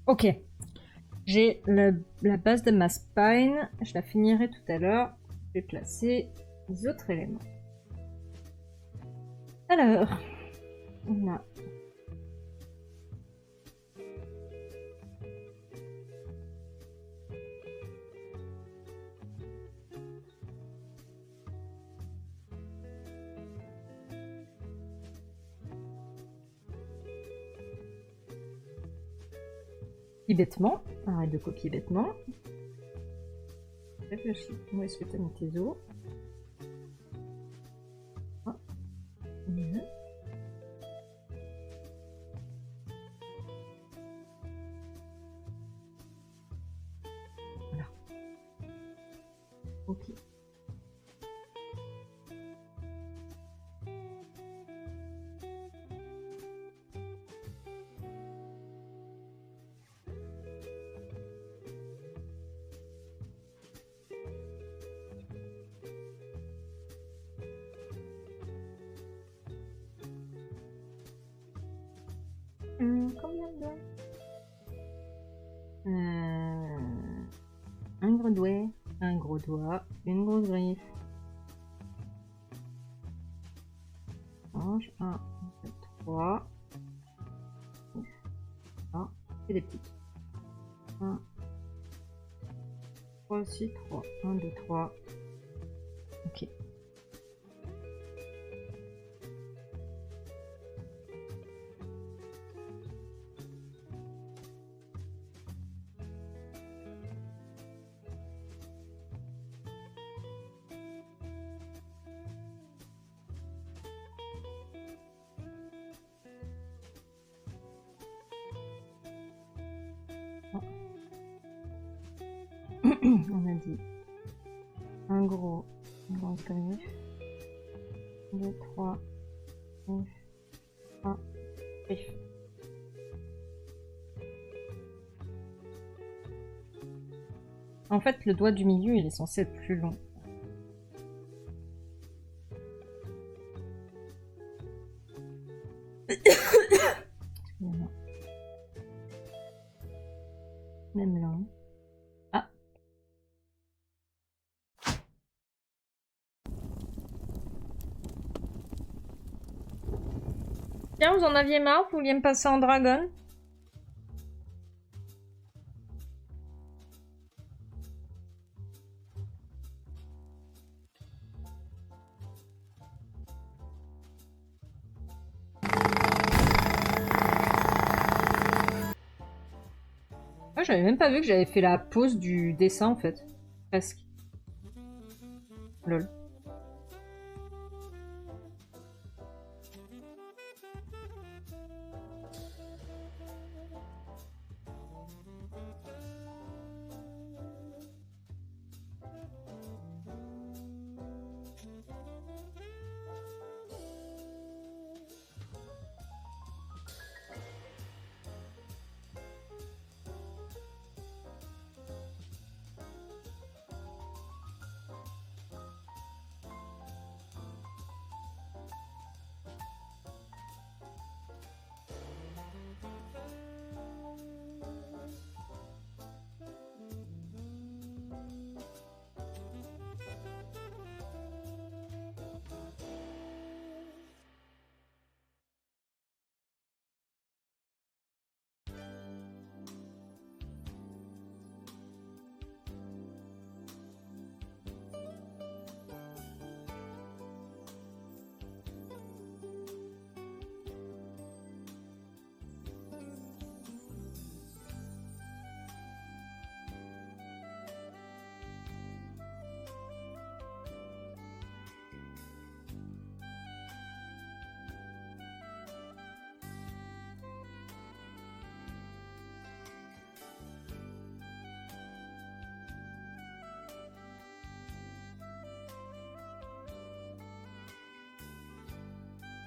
Ok. J'ai la base de ma spine. Je la finirai tout à l'heure. Je vais placer les autres éléments. Alors, on a copier bêtement. Arrête de copier bêtement. Réfléchis. Où est-ce que tu as mis tes os? Ah. Mmh. Voilà. Ok. Combien de doigts? Un gros doigt, un gros doigt, une grosse griffe. Mange 1, 2, 3. Ah, et des petites. 1, 3 aussi, 3. 1, 2, 3. Ok. On a dit un gros, une grosse griffe. 2, 3, griffe, 1, griffe. En fait, le doigt du milieu, il est censé être plus long. Excusez-moi. Même là. Ah. Tiens, vous en aviez marre? Vous vouliez me passer en dragon? Ah, j'avais même pas vu que j'avais fait la pause du dessin en fait. Presque. Lol.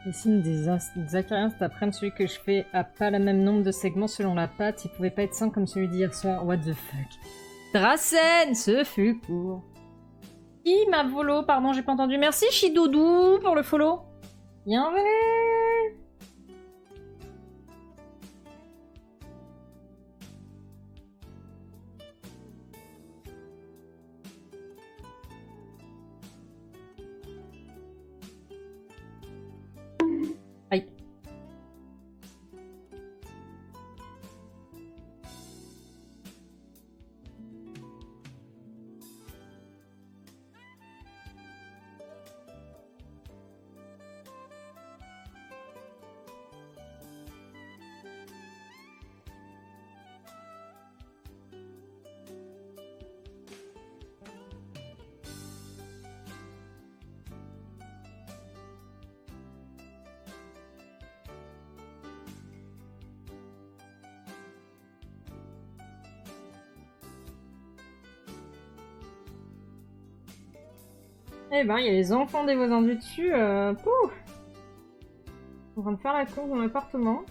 Les signes des acariens cet après-midi, celui que je fais a pas le même nombre de segments selon la pâte. Il pouvait pas être sain comme celui d'hier soir. What the fuck. Drassen, ce fut court. Qui m'a follow? Pardon, j'ai pas entendu. Merci Shidoudou pour le follow. Bienvenue. Aïe. Eh ben, il y a les enfants des voisins du dessus. Pouf. En train de faire la course dans l'appartement.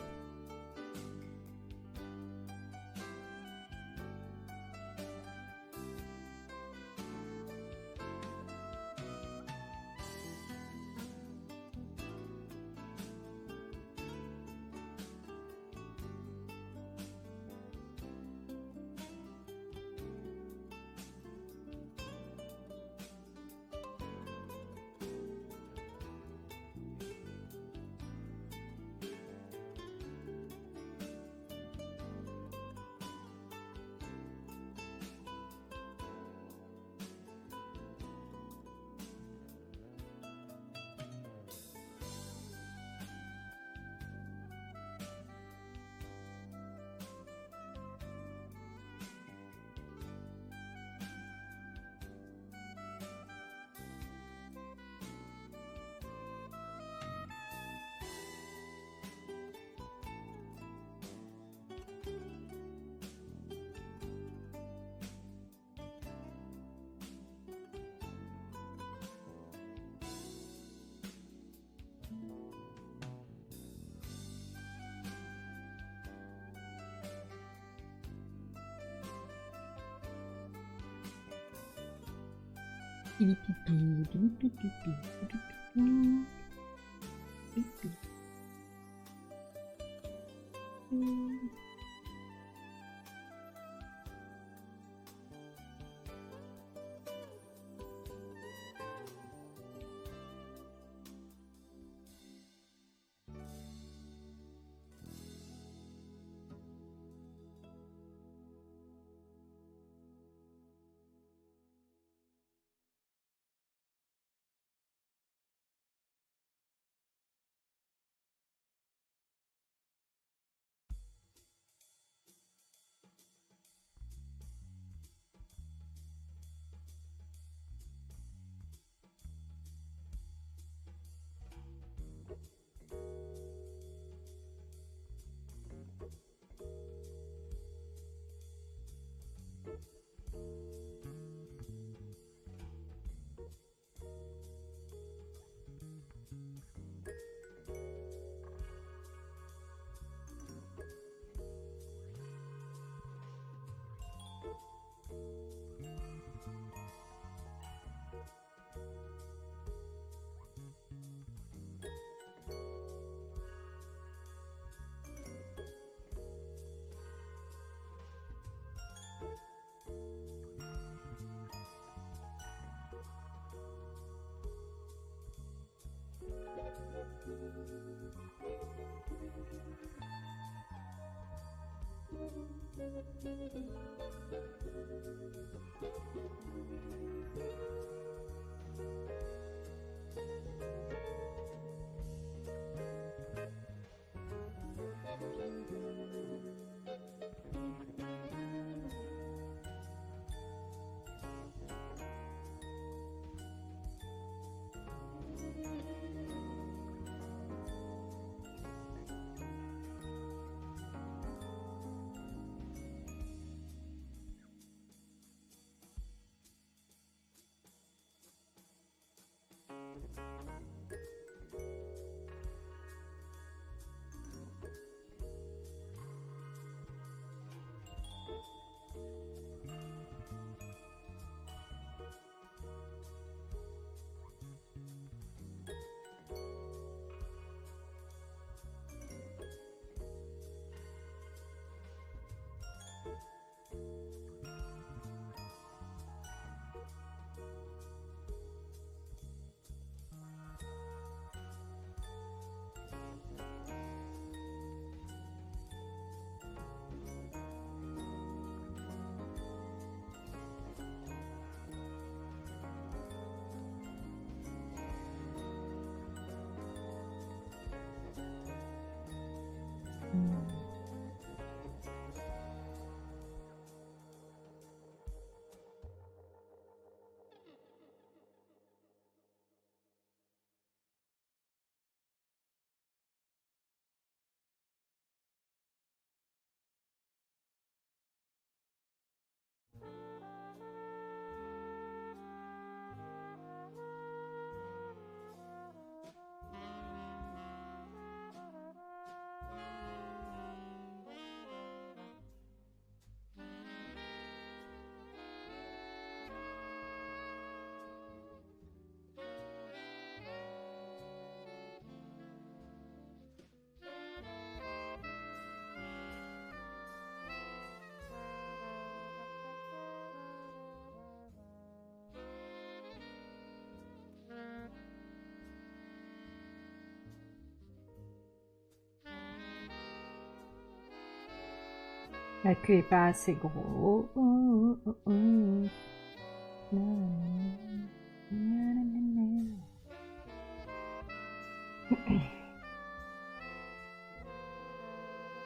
La queue est pas assez gros. Oh, oh, oh.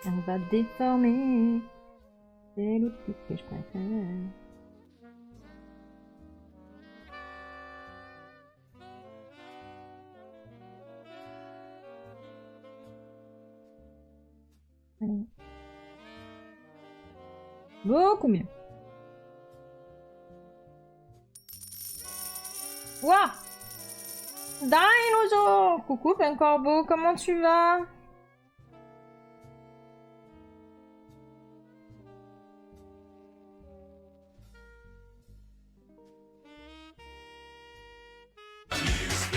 On va déformer. C'est l'outil que je préfère. Allez. Beaucoup mieux. Ouah! Dinosaure! Coucou, Ben Corbeau, comment tu vas?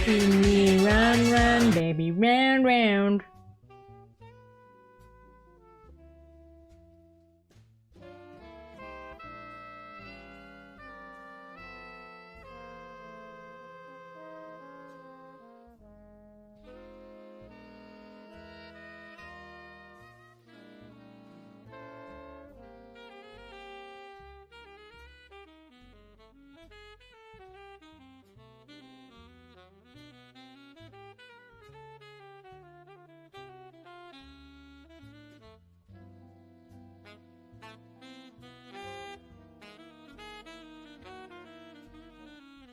Run, run, baby, round, round.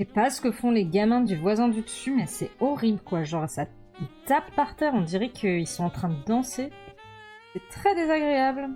Je sais pas ce que font les gamins du voisin du dessus, mais c'est horrible quoi. Genre, ça tape par terre, on dirait qu'ils sont en train de danser. C'est très désagréable.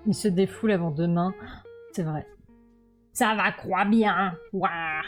Il se défoule avant demain. C'est vrai. Ça va, crois bien. Ouah.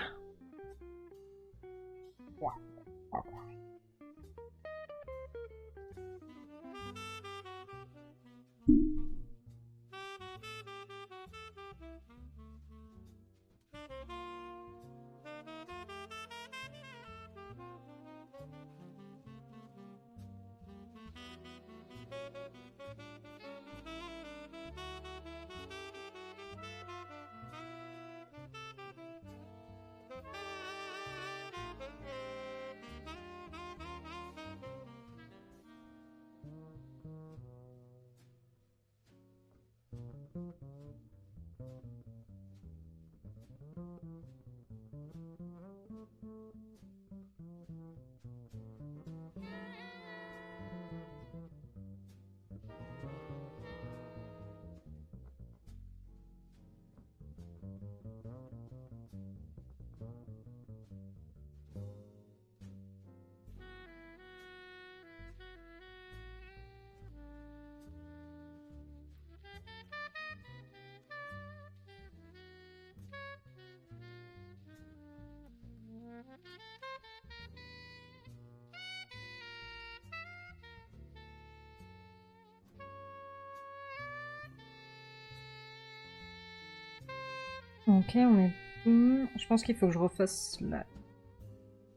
Ok, on est... Je pense qu'il faut que je refasse la...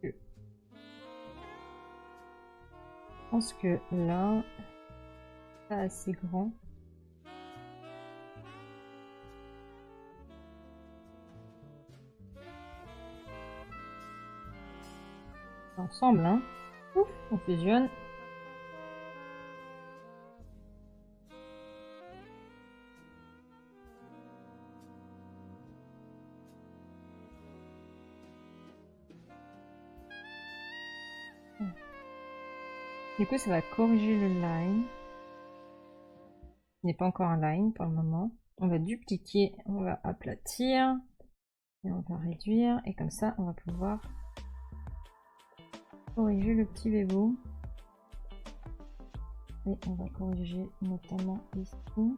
Je pense que là... Pas assez grand. Ensemble, hein. Ouf, on fusionne. Du coup, ça va corriger le line. Il n'est pas encore un line pour le moment. On va dupliquer, on va aplatir. Et on va réduire. Et comme ça, on va pouvoir corriger le petit bébo. Et on va corriger notamment ici. En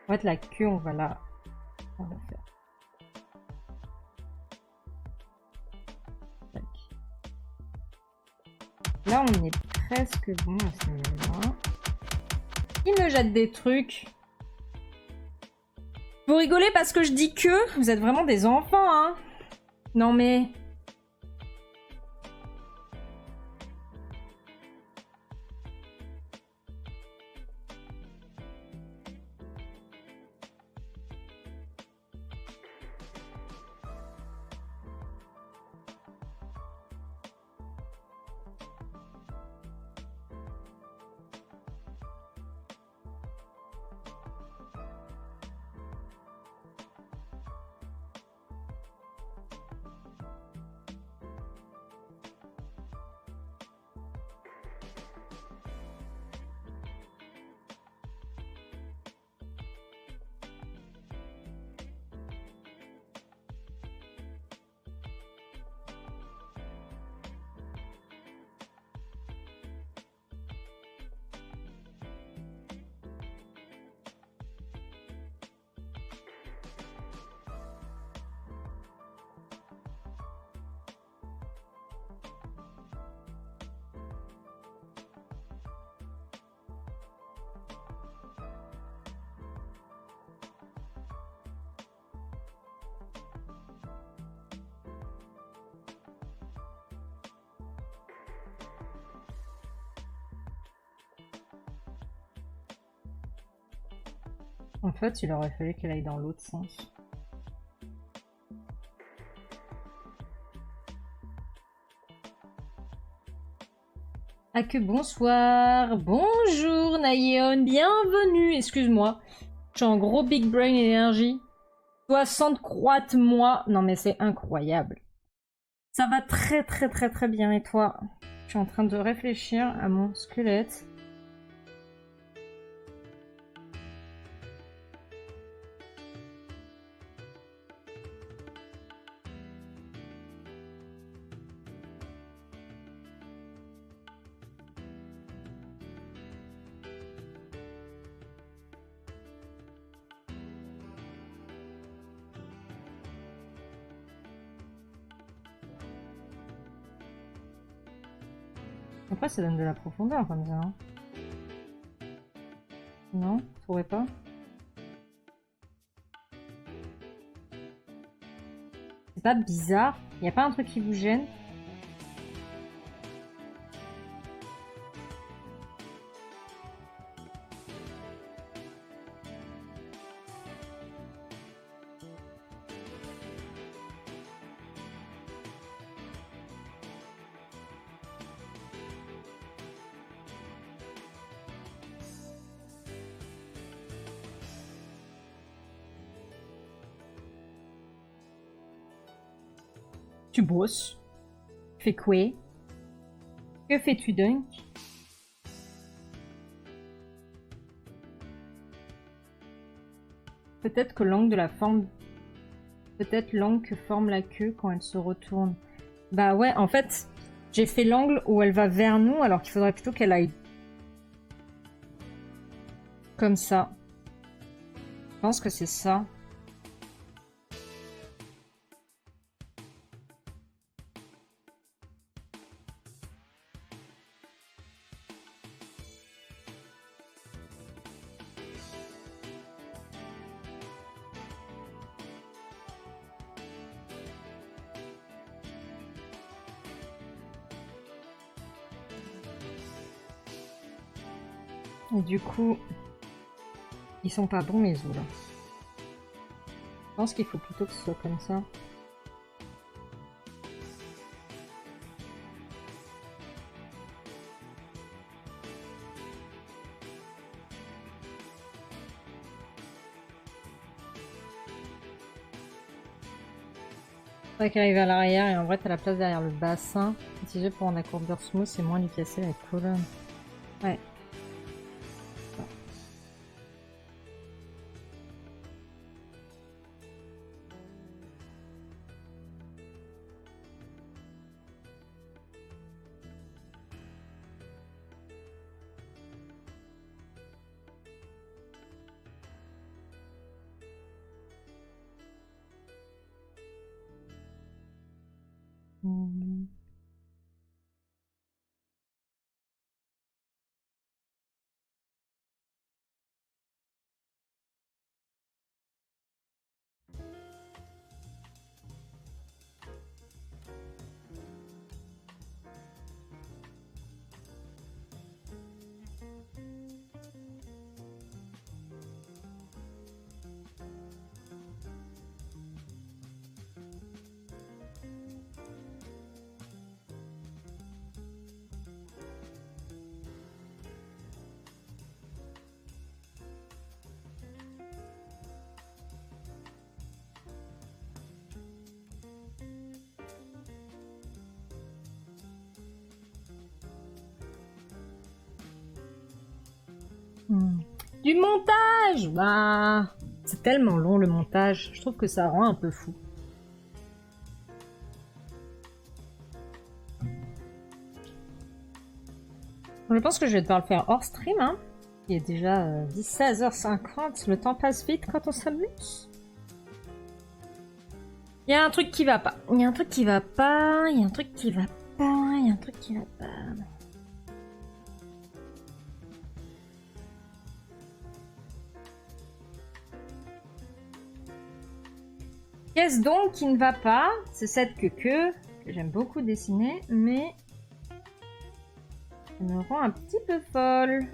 fait, la queue, on va la faire. Tac. Là, on est presque bon à ce niveau-là. Il me jette des trucs. Vous rigolez parce que je dis que vous êtes vraiment des enfants, hein? Non mais... En fait, il aurait fallu qu'elle aille dans l'autre sens. Ah que bonsoir. Bonjour Nayeon, bienvenue. Excuse-moi, je suis en gros big brain énergie. 60 croîtes moi. Non mais c'est incroyable. Ça va très très très très bien et toi? Je suis en train de réfléchir à mon squelette. Après, ça donne de la profondeur comme ça. Hein. Non, vous trouvez pas? C'est pas bizarre? Y a pas un truc qui vous gêne? Tu bosses. Tu fais quoi? Que fais-tu donc? Peut-être que l'angle de la forme... Peut-être l'angle que forme la queue quand elle se retourne. Bah ouais, en fait, j'ai fait l'angle où elle va vers nous, alors qu'il faudrait plutôt qu'elle aille... Comme ça. Je pense que c'est ça. Et du coup, ils sont pas bons mes os là. Je pense qu'il faut plutôt que ce soit comme ça. Faudrait qu'elle arrive à l'arrière et en vrai t'as la place derrière le bassin. Utilisé pour rendre la courbure smooth, c'est moins lui casser la colonne. Ouais. Hmm. Du montage! Bah, c'est tellement long le montage. Je trouve que ça rend un peu fou. Je pense que je vais devoir le faire hors stream. Hein. Il est déjà 16h50. Le temps passe vite quand on s'amuse. Il y a un truc qui va pas. Il y a un truc qui va pas. Il y a un truc qui va pas. Il y a un truc qui va pas. Qu'est-ce donc qui ne va pas? C'est cette que j'aime beaucoup dessiner, mais elle me rend un petit peu folle.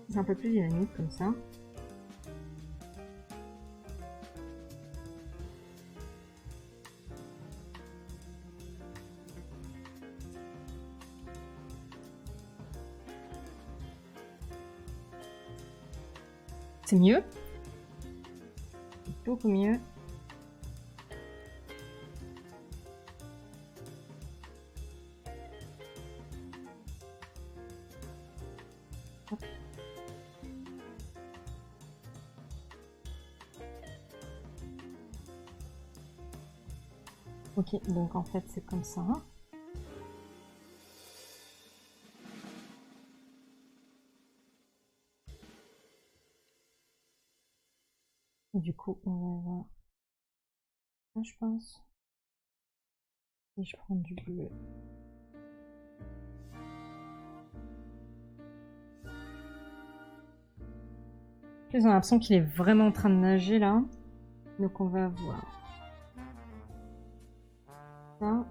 C'est un peu plus dynamique comme ça. C'est mieux. C'est beaucoup mieux. Ok, donc en fait c'est comme ça. Et du coup, on va voir. Là, je pense. Et je prends du bleu. Ils ont l'impression qu'il est vraiment en train de nager là. Donc on va voir. Ça.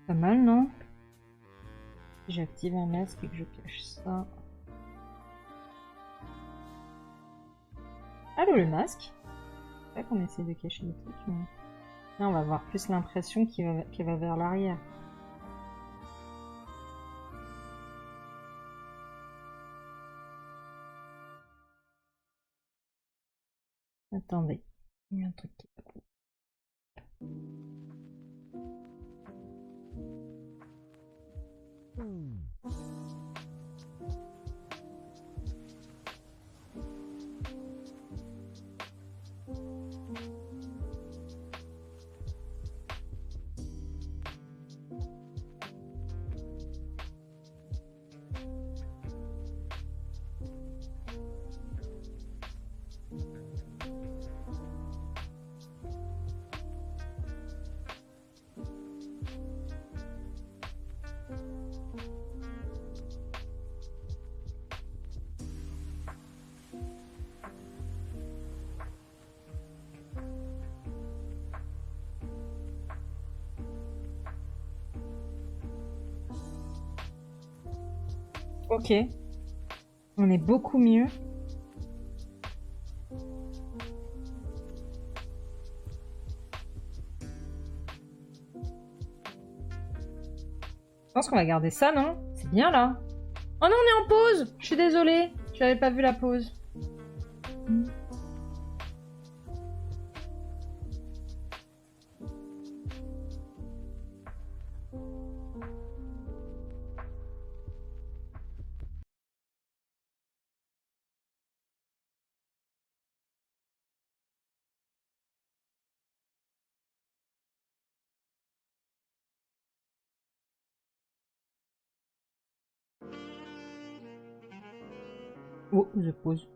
Pas mal, non? Si j'active un masque et que je cache ça. Allô, le masque? C'est vrai qu'on essaie de cacher des trucs, mais... Là, on va avoir plus l'impression qu'il va vers l'arrière. Attendez, il y a un truc qui... Ok. On est beaucoup mieux. Je pense qu'on va garder ça, non? C'est bien, là. Oh non, on est en pause! Je suis désolée. J'avais pas vu la pause. Oh, je pose.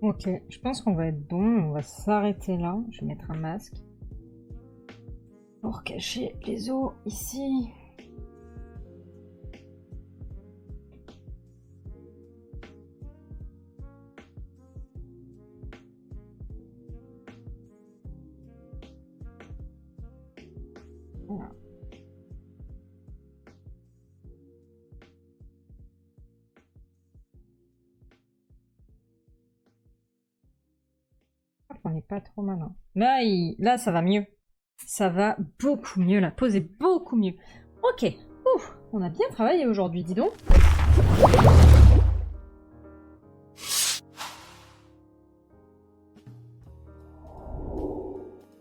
Ok, je pense qu'on va être bon. On va s'arrêter là. Je vais mettre un masque. Pour cacher les os ici. Voilà. On n'est pas trop malin. Là, ça va mieux. Ça va beaucoup mieux. La pose est beaucoup mieux. Ok. Ouf, on a bien travaillé aujourd'hui, dis donc.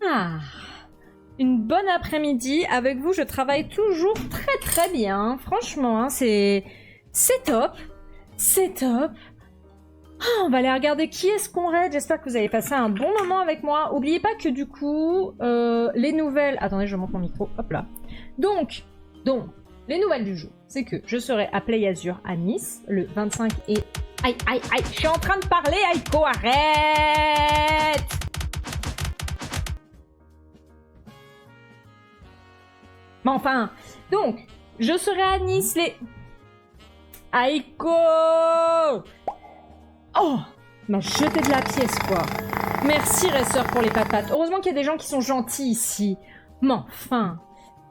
Ah, une bonne après-midi. Avec vous, je travaille toujours très très bien. Franchement, hein, c'est top. C'est top. Ah, on va aller regarder qui est-ce qu'on raid. J'espère que vous avez passé un bon moment avec moi. Oubliez pas que du coup, les nouvelles... Attendez, je monte mon micro. Hop là. Donc, les nouvelles du jour, c'est que je serai à Play Azur à Nice le 25 et... Aïe, aïe, aïe, je suis en train de parler, Aiko, arrête! Mais enfin, donc, je serai à Nice les... Aiko! Oh, m'a jeté de la pièce, quoi. Merci, Racer, pour les patates. Heureusement qu'il y a des gens qui sont gentils ici. Mais enfin,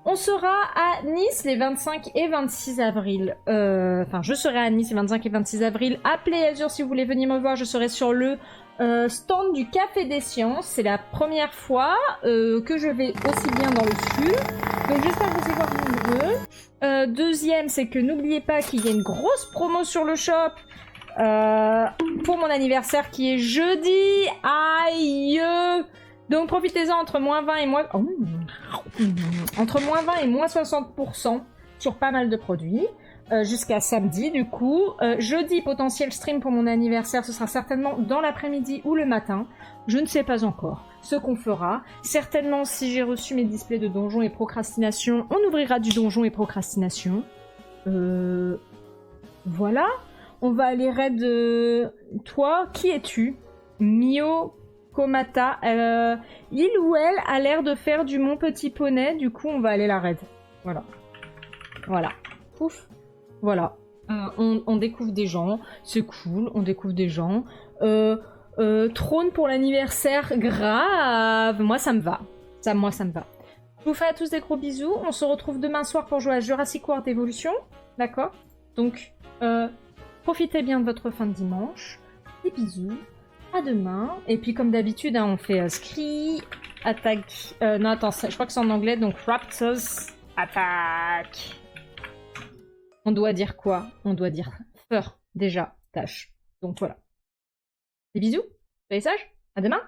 on sera à Nice les 25 et 26 avril. Enfin, je serai à Nice les 25 et 26 avril. Appelez Azure si vous voulez venir me voir. Je serai sur le stand du Café des Sciences. C'est la première fois que je vais aussi bien dans le sud. Donc j'espère que vous y voir nombreux. Deuxième, c'est que n'oubliez pas qu'il y a une grosse promo sur le shop. Pour mon anniversaire qui est jeudi. Aïe. Donc profitez-en entre moins 20 et moins... Oh. Entre moins 20 et moins 60% sur pas mal de produits. Jusqu'à samedi du coup. Jeudi, potentiel stream pour mon anniversaire. Ce sera certainement dans l'après-midi ou le matin. Je ne sais pas encore ce qu'on fera. Certainement, si j'ai reçu mes displays de donjon et procrastination, on ouvrira du donjon et procrastination. Voilà. On va aller raid... Toi, qui es-tu? Mio Komata. Il ou elle a l'air de faire du Mon Petit Poney. Du coup, on va aller la raid. Voilà. Voilà. Pouf. Voilà. On découvre des gens. C'est cool. On découvre des gens. Trône pour l'anniversaire. Grave. Moi, ça me va. Moi, ça me va. Je vous fais à tous des gros bisous. On se retrouve demain soir pour jouer à Jurassic World Evolution. D'accord? Donc... profitez bien de votre fin de dimanche. Des bisous. À demain. Et puis comme d'habitude, hein, on fait Scree, attaque... non, attends, je crois que c'est en anglais, donc Raptors, attaque. On doit dire quoi? On doit dire Fur, déjà, tâche. Donc voilà. Des bisous. Soyez sages. À demain.